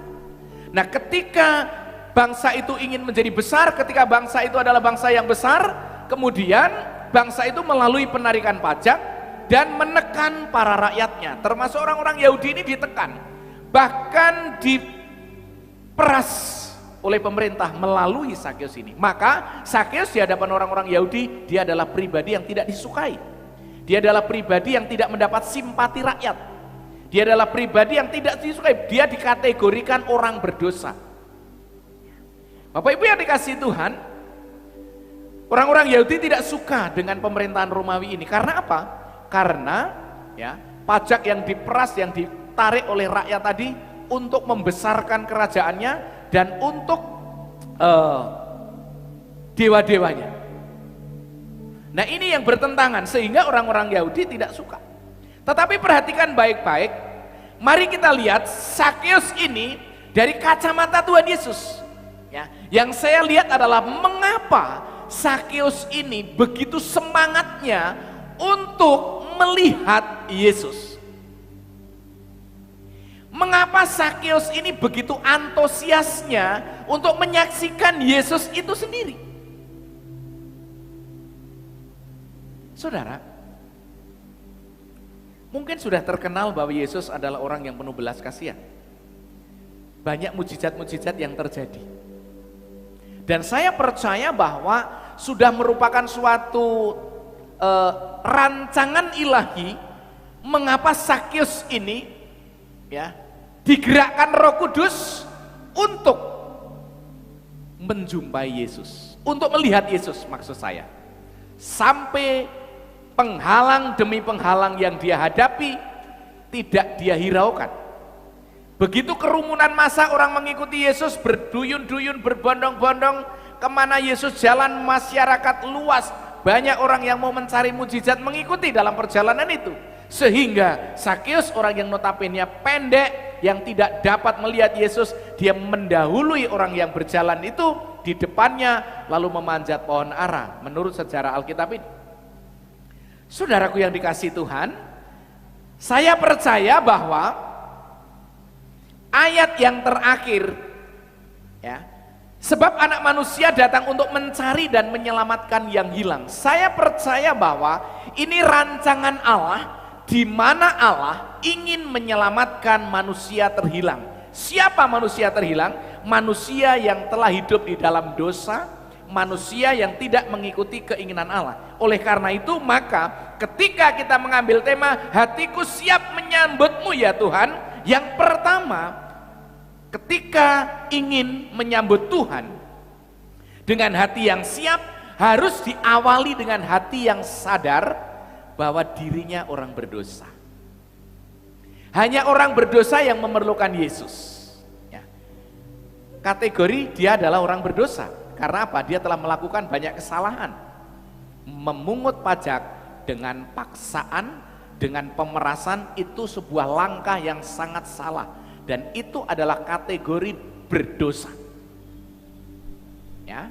S2: Nah, ketika bangsa itu ingin menjadi besar, ketika bangsa itu adalah bangsa yang besar, kemudian bangsa itu melalui penarikan pajak dan menekan para rakyatnya, termasuk orang-orang Yahudi ini ditekan, bahkan diperas oleh pemerintah melalui Sakeus ini. Maka Sakeus di hadapan orang-orang Yahudi, dia adalah pribadi yang tidak disukai. Dia adalah pribadi yang tidak mendapat simpati rakyat. Dia adalah pribadi yang tidak disukai. Dia dikategorikan orang berdosa. Bapak Ibu yang dikasihi Tuhan, orang-orang Yahudi tidak suka dengan pemerintahan Romawi ini. Karena apa? Karena ya, pajak yang diperas, yang ditarik oleh rakyat tadi untuk membesarkan kerajaannya dan untuk dewa-dewanya. Nah, ini yang bertentangan sehingga orang-orang Yahudi tidak suka. Tetapi perhatikan baik-baik, mari kita lihat Sakeus ini dari kacamata Tuhan Yesus. Ya, yang saya lihat adalah mengapa Sakeus ini begitu semangatnya untuk melihat Yesus. Mengapa Sakeus ini begitu antusiasnya untuk menyaksikan Yesus itu sendiri? Saudara, mungkin sudah terkenal bahwa Yesus adalah orang yang penuh belas kasihan. Banyak mujizat-mujizat yang terjadi. Dan saya percaya bahwa sudah merupakan suatu rancangan ilahi mengapa Sakeus ini ya digerakkan Roh Kudus untuk menjumpai Yesus, untuk melihat Yesus, maksud saya. Sampai penghalang demi penghalang yang dia hadapi tidak dia hiraukan. Begitu kerumunan massa orang mengikuti Yesus, berduyun-duyun, berbondong-bondong, kemana Yesus jalan, masyarakat luas, banyak orang yang mau mencari mujizat mengikuti dalam perjalanan itu. Sehingga Sakeus, orang yang notabene pendek, yang tidak dapat melihat Yesus, dia mendahului orang yang berjalan itu di depannya, lalu memanjat pohon ara, menurut sejarah Alkitab ini. Saudaraku yang dikasihi Tuhan, saya percaya bahwa ayat yang terakhir, ya, sebab anak manusia datang untuk mencari dan menyelamatkan yang hilang. Saya percaya bahwa ini rancangan Allah, di mana Allah ingin menyelamatkan manusia terhilang. Siapa manusia terhilang? Manusia yang telah hidup di dalam dosa, manusia yang tidak mengikuti keinginan Allah. Oleh karena itu, maka ketika kita mengambil tema hatiku siap menyambutmu ya Tuhan, yang pertama, ketika ingin menyambut Tuhan dengan hati yang siap, harus diawali dengan hati yang sadar bahwa dirinya orang berdosa. Hanya orang berdosa yang memerlukan Yesus. Ya. Kategori dia adalah orang berdosa. Karena apa? Dia telah melakukan banyak kesalahan. Memungut pajak dengan paksaan, dengan pemerasan, itu sebuah langkah yang sangat salah. Dan itu adalah kategori berdosa. Ya.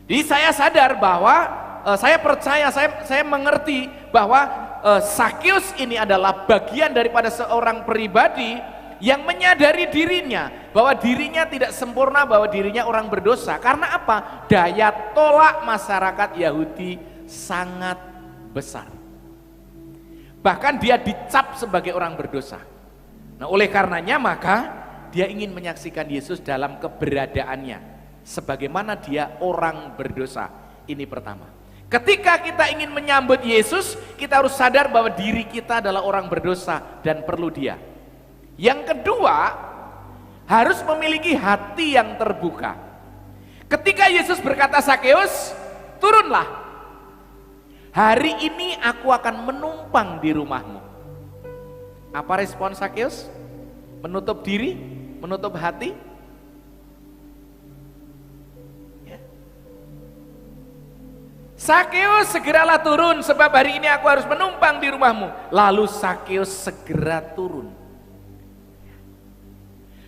S2: Jadi saya sadar bahwa saya percaya, saya mengerti bahwa Sakeus ini adalah bagian daripada seorang pribadi yang menyadari dirinya bahwa dirinya tidak sempurna, bahwa dirinya orang berdosa. Karena apa? Daya tolak masyarakat Yahudi sangat besar. Bahkan dia dicap sebagai orang berdosa. Nah, oleh karenanya maka dia ingin menyaksikan Yesus dalam keberadaannya sebagaimana dia orang berdosa. Ini pertama. Ketika kita ingin menyambut Yesus, kita harus sadar bahwa diri kita adalah orang berdosa dan perlu Dia. Yang kedua, harus memiliki hati yang terbuka. Ketika Yesus berkata, Sakeus, turunlah. Hari ini aku akan menumpang di rumahmu. Apa respon Sakeus? Menutup diri, menutup hati. Sakeus, segeralah turun sebab hari ini aku harus menumpang di rumahmu. Lalu Sakeus segera turun.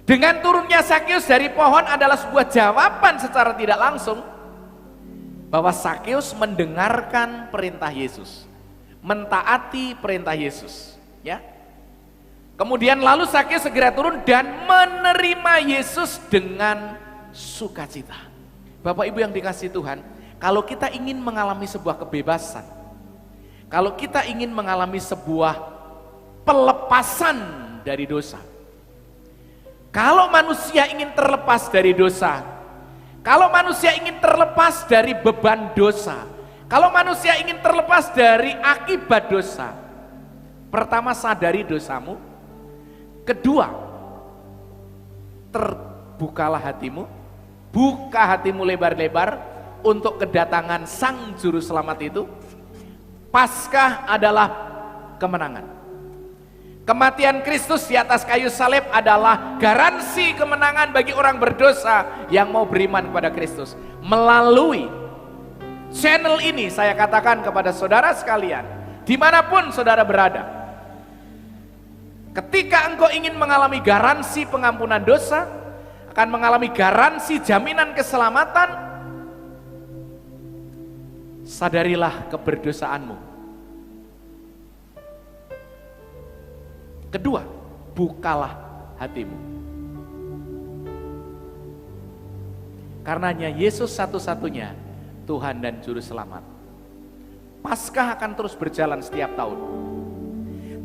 S2: Dengan turunnya Sakeus dari pohon adalah sebuah jawaban secara tidak langsung bahwa Sakeus mendengarkan perintah Yesus, mentaati perintah Yesus, ya. Kemudian lalu Sakeus segera turun dan menerima Yesus dengan sukacita. Bapak Ibu yang dikasihi Tuhan, kalau kita ingin mengalami sebuah kebebasan, kalau kita ingin mengalami sebuah pelepasan dari dosa, kalau manusia ingin terlepas dari dosa, kalau manusia ingin terlepas dari beban dosa, kalau manusia ingin terlepas dari akibat dosa, pertama sadari dosamu, kedua terbukalah hatimu, buka hatimu lebar-lebar untuk kedatangan Sang Juru Selamat itu. Paskah adalah kemenangan. Kematian Kristus di atas kayu salib adalah garansi kemenangan bagi orang berdosa yang mau beriman kepada Kristus. Melalui channel ini saya katakan kepada saudara sekalian, dimanapun saudara berada, ketika engkau ingin mengalami garansi pengampunan dosa, akan mengalami garansi jaminan keselamatan, sadarilah keberdosaanmu. Kedua, bukalah hatimu. Karenanya Yesus satu-satunya Tuhan dan Juru Selamat. Paskah akan terus berjalan setiap tahun.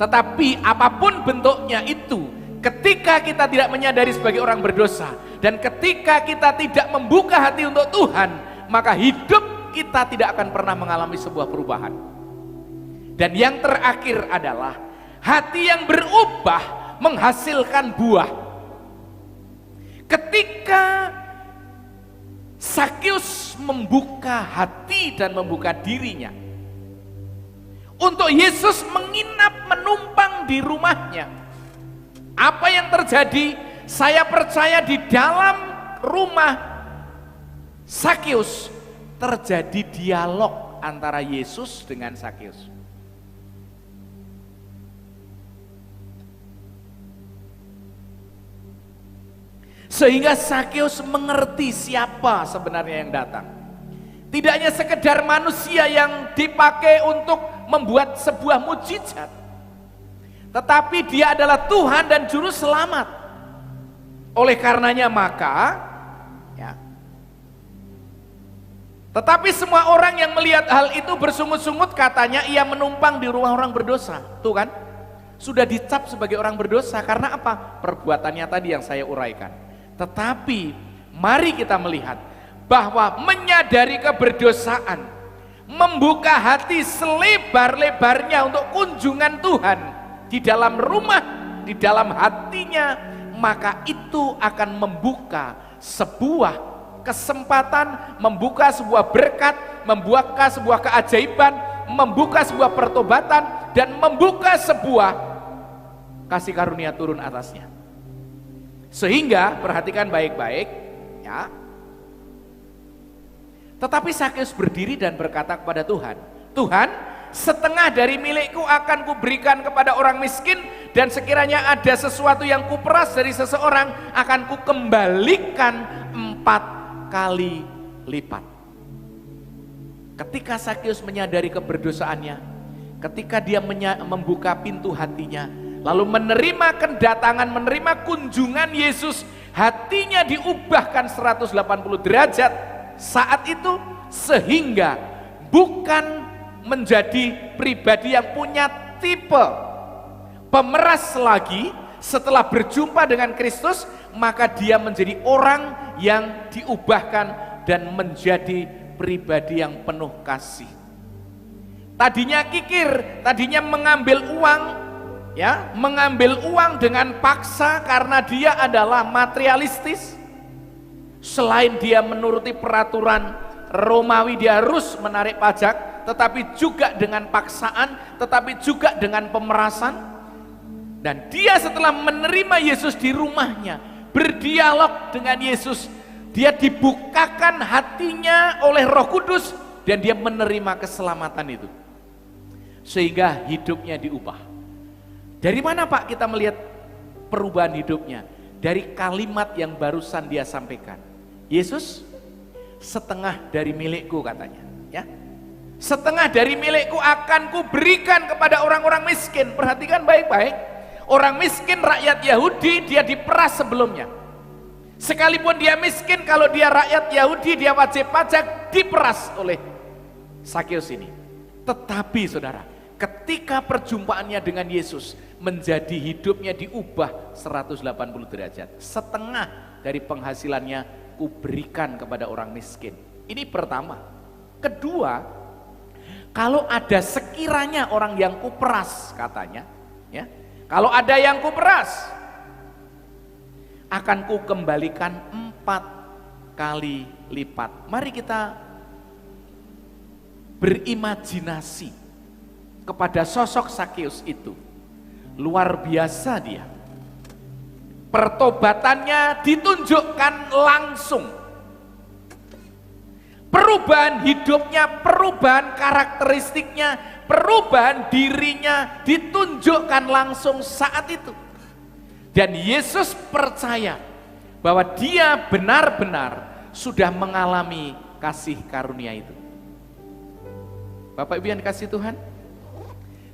S2: Tetapi apapun bentuknya itu, ketika kita tidak menyadari sebagai orang berdosa, dan ketika kita tidak membuka hati untuk Tuhan, maka hidup kita tidak akan pernah mengalami sebuah perubahan. Dan yang terakhir adalah hati yang berubah menghasilkan buah. Ketika Sakeus membuka hati dan membuka dirinya untuk Yesus menginap menumpang di rumahnya. Apa yang terjadi? Saya percaya di dalam rumah Sakeus terjadi dialog antara Yesus dengan Sakeus. Sehingga Sakeus mengerti siapa sebenarnya yang datang. Tidak hanya sekedar manusia yang dipakai untuk membuat sebuah mukjizat, tetapi dia adalah Tuhan dan Juru Selamat. Oleh karenanya maka, ya, tetapi semua orang yang melihat hal itu bersungut-sungut, katanya ia menumpang di rumah orang berdosa. Tuh kan, sudah dicap sebagai orang berdosa karena apa? Perbuatannya tadi yang saya uraikan. Tetapi mari kita melihat bahwa menyadari keberdosaan, membuka hati selebar-lebarnya untuk kunjungan Tuhan di dalam rumah, di dalam hatinya, maka itu akan membuka sebuah kesempatan, membuka sebuah berkat, membuka sebuah keajaiban, membuka sebuah pertobatan, dan membuka sebuah kasih karunia turun atasnya. Sehingga perhatikan baik-baik, ya. Tetapi Sakeus berdiri dan berkata kepada Tuhan, Tuhan, setengah dari milikku akan kuberikan kepada orang miskin, dan sekiranya ada sesuatu yang kuperas dari seseorang akan kukembalikan 4 kali lipat. Ketika Sakeus menyadari keberdosaannya, ketika dia membuka pintu hatinya, lalu menerima kedatangan, menerima kunjungan Yesus, hatinya diubahkan 180 derajat saat itu, sehingga bukan menjadi pribadi yang punya tipe pemeras lagi. Setelah berjumpa dengan Kristus, maka dia menjadi orang yang diubahkan dan menjadi pribadi yang penuh kasih. Tadinya kikir, tadinya mengambil uang, ya, mengambil uang dengan paksa karena dia adalah materialistis. Selain dia menuruti peraturan Romawi, dia harus menarik pajak, tetapi juga dengan paksaan, tetapi juga dengan pemerasan. Dan dia setelah menerima Yesus di rumahnya, berdialog dengan Yesus, dia dibukakan hatinya oleh Roh Kudus dan dia menerima keselamatan itu, sehingga hidupnya diubah. Dari mana Pak kita melihat perubahan hidupnya? Dari kalimat yang barusan dia sampaikan. Yesus, setengah dari milikku, katanya, ya. Setengah dari milikku akan kuberikan kepada orang-orang miskin. Perhatikan baik-baik. Orang miskin rakyat Yahudi, dia diperas sebelumnya. Sekalipun dia miskin, kalau dia rakyat Yahudi, dia wajib pajak, diperas oleh Sakeus ini. Tetapi saudara, ketika perjumpaannya dengan Yesus, menjadi hidupnya diubah 180 derajat. Setengah dari penghasilannya kuberikan kepada orang miskin. Ini pertama. Kedua, kalau ada sekiranya orang yang kuperas, katanya, ya, kalau ada yang kuperas, akan kukembalikan 4 kali lipat. Mari kita berimajinasi kepada sosok Sakeus itu. Luar biasa dia. Pertobatannya ditunjukkan langsung. Perubahan hidupnya, perubahan karakteristiknya, perubahan dirinya ditunjukkan langsung saat itu. Dan Yesus percaya bahwa dia benar-benar sudah mengalami kasih karunia itu. Bapak Ibu yang dikasihi Tuhan,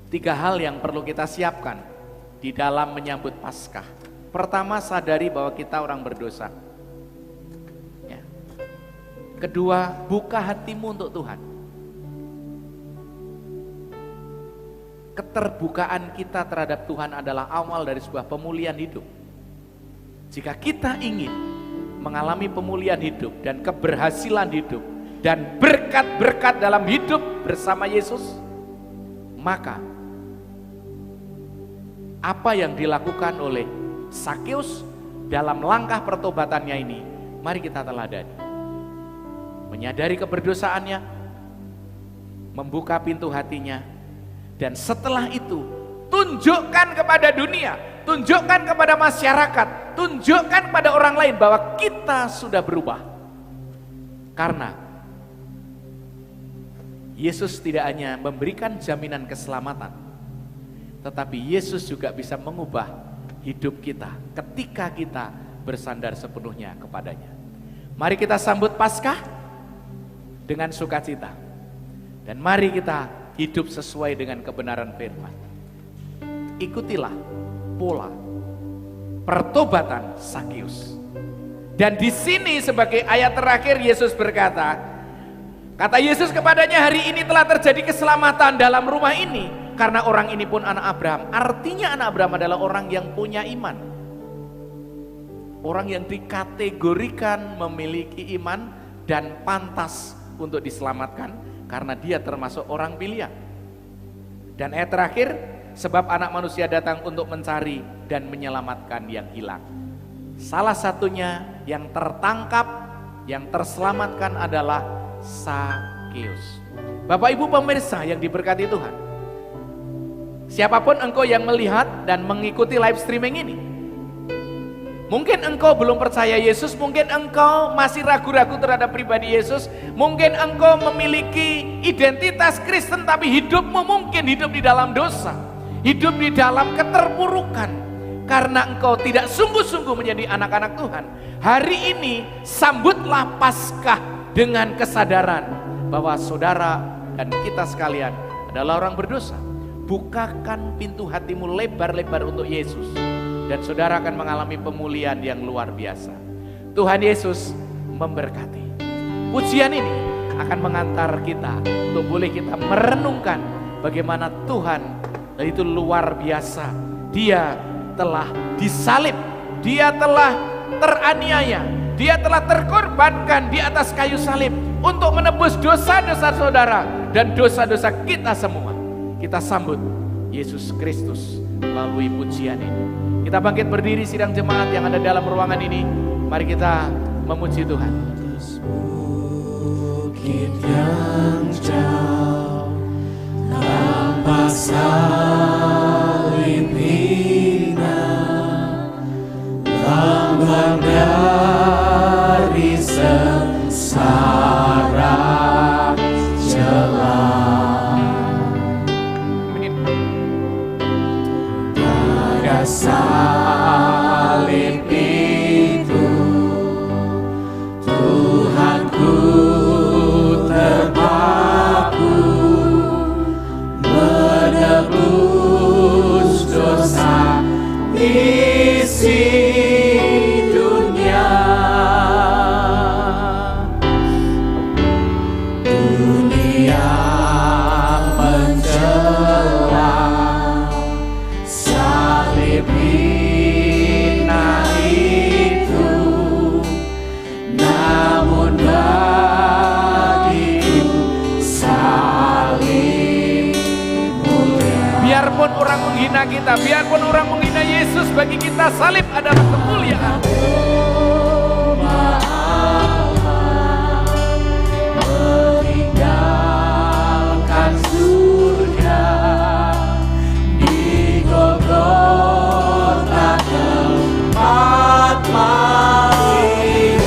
S2: 3 hal yang perlu kita siapkan di dalam menyambut Paskah. Pertama, sadari bahwa kita orang berdosa. Ya. Kedua, buka hatimu untuk Tuhan. Keterbukaan kita terhadap Tuhan adalah awal dari sebuah pemulihan hidup. Jika kita ingin mengalami pemulihan hidup dan keberhasilan hidup dan berkat-berkat dalam hidup bersama Yesus, maka apa yang dilakukan oleh Sakeus dalam langkah pertobatannya ini, mari kita teladani. menyadari keberdosaannya, membuka pintu hatinya, dan setelah itu tunjukkan kepada dunia, tunjukkan kepada masyarakat, tunjukkan kepada orang lain bahwa kita sudah berubah. Karena Yesus tidak hanya memberikan jaminan keselamatan, tetapi Yesus juga bisa mengubah hidup kita ketika kita bersandar sepenuhnya kepadanya. Mari kita sambut Paskah dengan sukacita, dan mari kita hidup sesuai dengan kebenaran firman. Ikutilah pola pertobatan Sakeus. Dan di sini sebagai ayat terakhir Yesus berkata, kata Yesus kepadanya, hari ini telah terjadi keselamatan dalam rumah ini, karena orang ini pun anak Abraham. Artinya anak Abraham adalah orang yang punya iman, orang yang dikategorikan memiliki iman dan pantas untuk diselamatkan karena dia termasuk orang pilihan. Dan ayat terakhir, sebab anak manusia datang untuk mencari dan menyelamatkan yang hilang. Salah satunya yang tertangkap, yang terselamatkan adalah Sakeus. Bapak Ibu pemirsa yang diberkati Tuhan, siapapun engkau yang melihat dan mengikuti live streaming ini, mungkin engkau belum percaya Yesus, mungkin engkau masih ragu-ragu terhadap pribadi Yesus, mungkin engkau memiliki identitas Kristen tapi hidupmu mungkin hidup di dalam dosa, hidup di dalam keterpurukan karena engkau tidak sungguh-sungguh menjadi anak-anak Tuhan. Hari ini sambutlah Paskah dengan kesadaran bahwa saudara dan kita sekalian adalah orang berdosa. Bukakan pintu hatimu lebar-lebar untuk Yesus, dan saudara akan mengalami pemulihan yang luar biasa. Tuhan Yesus memberkati. Pujian ini akan mengantar kita untuk boleh kita merenungkan bagaimana Tuhan itu luar biasa. Dia telah disalib, dia telah teraniaya, dia telah terkorbankan di atas kayu salib untuk menebus dosa-dosa saudara dan dosa-dosa kita semua. Kita sambut Yesus Kristus melalui pujian ini. Kita bangkit berdiri sidang jemaat yang ada dalam ruangan ini. Mari kita memuji Tuhan.
S6: Bukit yang jauh tanpa salib hina, lambang dari sengsara jelas. Pada salib itu Tuhanku terpaku, menebus dosa isi dunia. Dunia mencela salib hina itu, namun bagiku salib mulia.
S2: Biarpun orang menghina kita, biarpun orang menghina Yesus, bagi kita salib adalah kemuliaan.
S6: Meninggalkan surga di Golgota, tempat mahliat.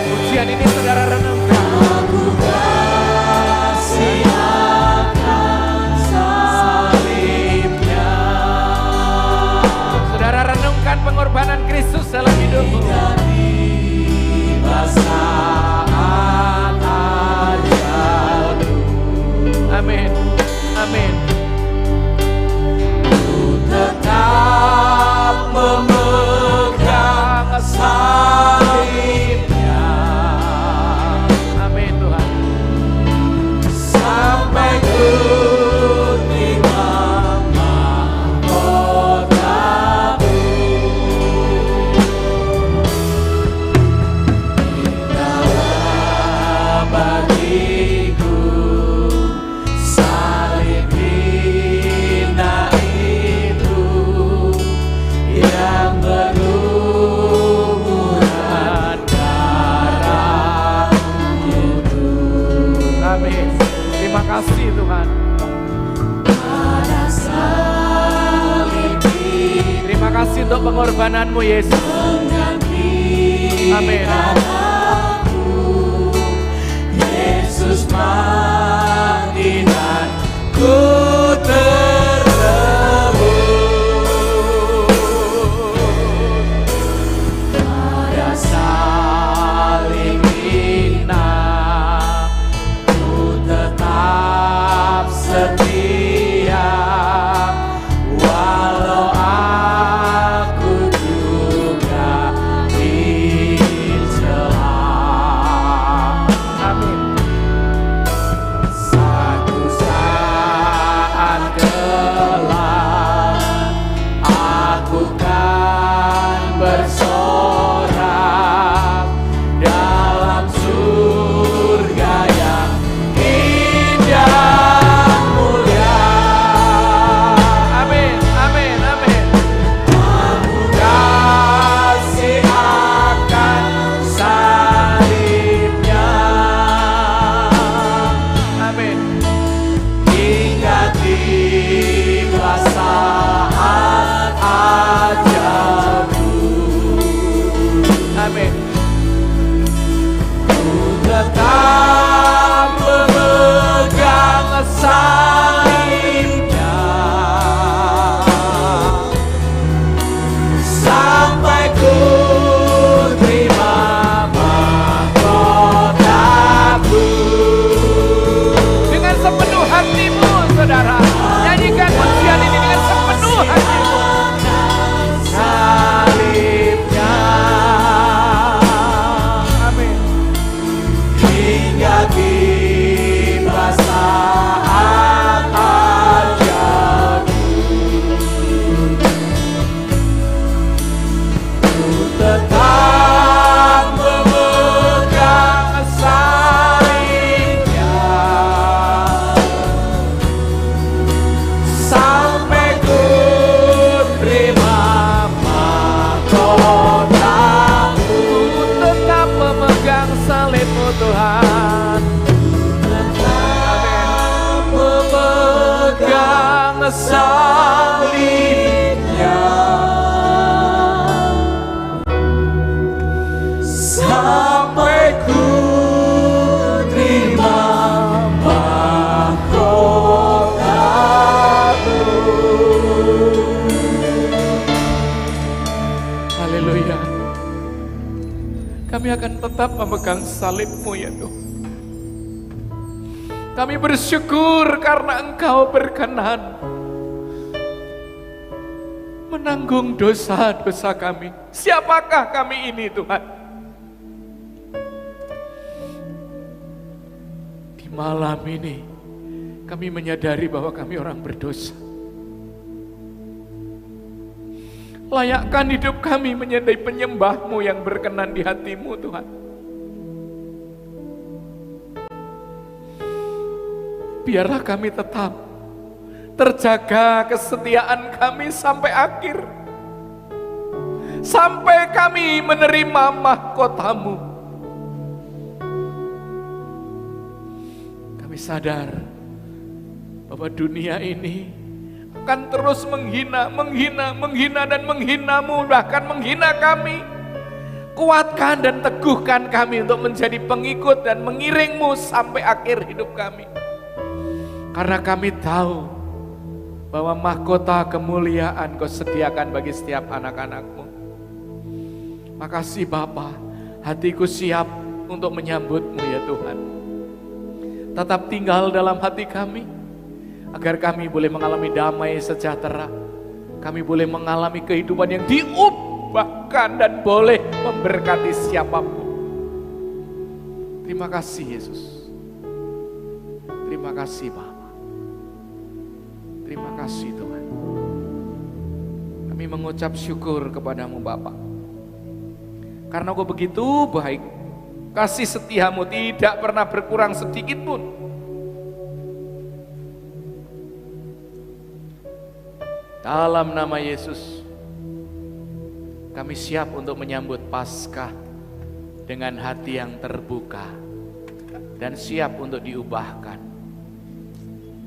S2: Pujian ini saudara renungkan.
S6: Aku kasih akan salibnya.
S2: Saudara renungkan Amin. Terima kasih Tuhan.
S6: pada salib
S2: Terima kasih untuk pengorbananmu Yesus. Amin.
S6: Yesus mati dan ku tertebus. Pada salib indah ku tetap setia, walau aku juga dicela.
S2: Amin.
S6: Satu saat kelak aku kan bersorak dalam surga yang indah mulia.
S2: Amin. Amin. Amin.
S6: Aku kasih akan salibnya
S2: Amin.
S6: hingga tiba saat ajalku.
S2: Amin.
S6: Ku tetap memegang salibnya sampai ku terima mahkotaku.
S2: Dengan sepenuh hatimu, saudara, nyanyikan pujian ini dengan sepenuh hatimu.
S6: Salibnya
S2: Amin.
S6: hingga tiba saat ajalku. Ku tetap memegang salibnya sampai ku terima mahkotaku.
S2: Ku tetap memegang salibmu Tuhan.
S6: Tetap memegang salibnya sampai ku terima mahkotaku.
S2: Haleluya. Kami akan tetap memegang salibmu ya Tuhan. Kami bersyukur karena Engkau berkenan menanggung dosa-dosa kami. Siapakah kami ini Tuhan? Di malam ini kami menyadari bahwa kami orang berdosa. Layakkan hidup kami menjadi penyembah-Mu yang berkenan di hati-Mu Tuhan. Biarlah kami tetap terjaga kesetiaan kami sampai akhir. Sampai kami menerima mahkota-Mu. Kami sadar bahwa dunia ini akan terus menghina dan menghina-Mu, bahkan menghina kami. Kuatkan dan teguhkan kami untuk menjadi pengikut dan mengiring-Mu sampai akhir hidup kami. Karena kami tahu bahwa mahkota kemuliaan Kau sediakan bagi setiap anak-anak-Mu. Makasih Bapa, hatiku siap untuk menyambut-Mu ya Tuhan. Tetap tinggal dalam hati kami, agar kami boleh mengalami damai sejahtera. Kami boleh mengalami kehidupan yang diubahkan dan boleh memberkati siapapun. Terima kasih Yesus. Terima kasih Bapa. Terima kasih Tuhan. Kami mengucap syukur kepadamu Bapa. Karena Kau begitu baik. Kasih setia-Mu tidak pernah berkurang sedikit pun. Dalam nama Yesus, kami siap untuk menyambut Paskah dengan hati yang terbuka. dan siap untuk diubahkan.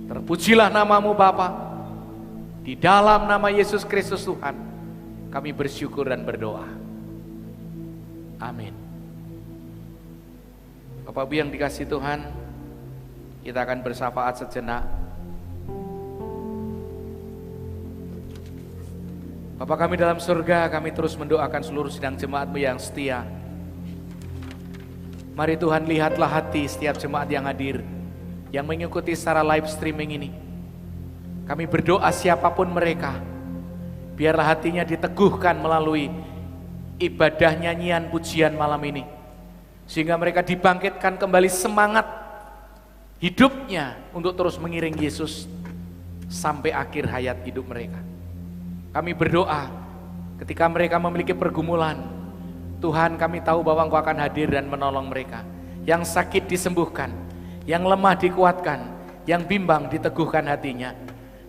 S2: Terpujilah namamu Bapa. Di dalam nama Yesus Kristus Tuhan, kami bersyukur dan berdoa. Amin. Bapak Ibu yang dikasihi Tuhan, kita akan bersyafaat sejenak. Bapa kami dalam surga, kami terus mendoakan seluruh sidang jemaat-Mu yang setia. Mari Tuhan, lihatlah hati setiap jemaat yang hadir, yang mengikuti secara live streaming ini. Kami berdoa siapapun mereka, biarlah hatinya diteguhkan melalui ibadah nyanyian pujian malam ini, sehingga mereka dibangkitkan kembali semangat hidupnya untuk terus mengiring Yesus sampai akhir hayat hidup mereka. Kami berdoa ketika mereka memiliki pergumulan, Tuhan, kami tahu bahwa Engkau akan hadir dan menolong mereka. Yang sakit disembuhkan, yang lemah dikuatkan, yang bimbang diteguhkan hatinya,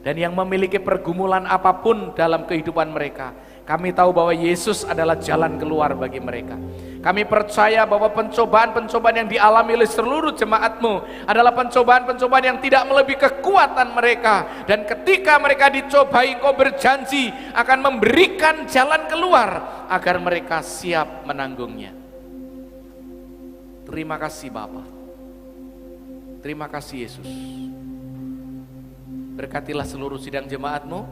S2: dan yang memiliki pergumulan apapun dalam kehidupan mereka, kami tahu bahwa Yesus adalah jalan keluar bagi mereka. Kami percaya bahwa pencobaan-pencobaan yang dialami oleh seluruh jemaat-Mu adalah pencobaan-pencobaan yang tidak melebihi kekuatan mereka. Dan ketika mereka dicobai, Engkau berjanji akan memberikan jalan keluar agar mereka siap menanggungnya. Terima kasih Bapa. Terima kasih Yesus. Berkatilah seluruh sidang jemaat-Mu.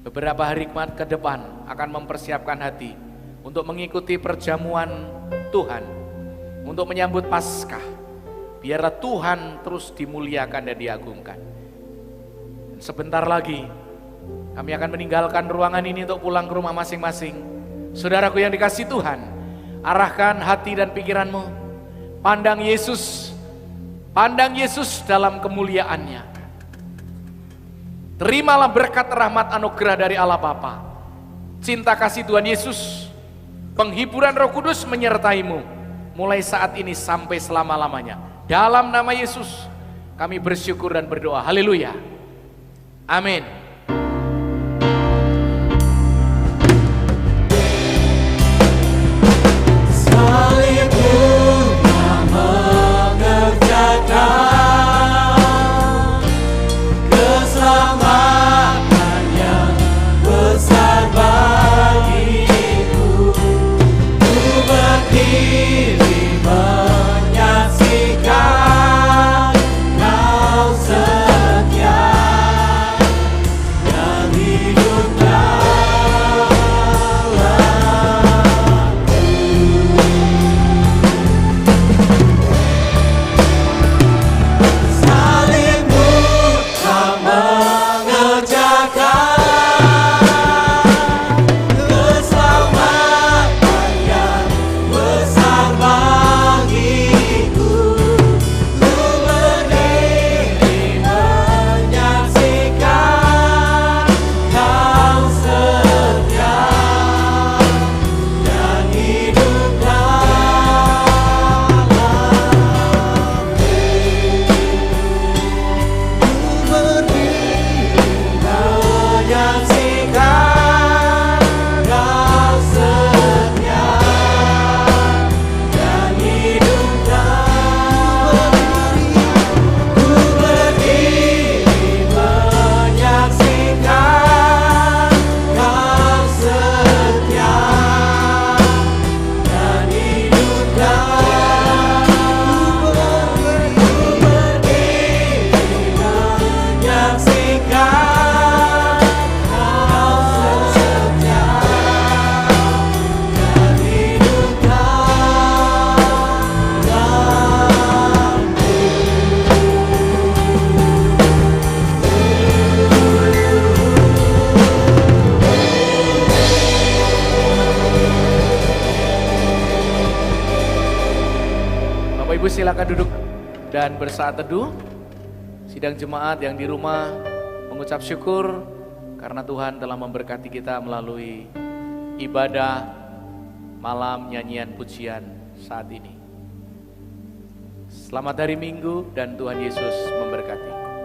S2: Beberapa hari ke depan akan mempersiapkan hati untuk mengikuti perjamuan Tuhan, untuk menyambut Paskah. Biarlah Tuhan terus dimuliakan dan diagungkan. Dan sebentar lagi kami akan meninggalkan ruangan ini untuk pulang ke rumah masing-masing. Saudaraku yang dikasihi Tuhan, arahkan hati dan pikiranmu, pandang Yesus dalam kemuliaannya. Terimalah berkat rahmat anugerah dari Allah Bapa, cinta kasih Tuhan Yesus, penghiburan Roh Kudus menyertaimu mulai saat ini sampai selama-lamanya. Dalam nama Yesus kami bersyukur dan berdoa. Haleluya. Amin.
S6: Salibmu yang mengerjakan keselamatan yang besar bagiku. Ku berdiri menyaksikan Kau setia dan hidup dalamku. Salibmu yang mengerjakan keselamatan yang besar bagiku. Ku berdiri menyaksikan Kau setia dan hidup dalamku. Ku berdiri menyaksikan Kau setia dan hidup dalamku. Ku berdiri menyaksikan Kau setia dan hidup dalamku. Ku berdiri menyaksikan Kau setia dan hidup
S2: Bapak Ibu silakan duduk dan bersaat teduh. Sidang jemaat yang di rumah mengucap syukur karena Tuhan telah memberkati kita melalui ibadah malam nyanyian pujian saat ini. Selamat hari Minggu dan Tuhan Yesus memberkati.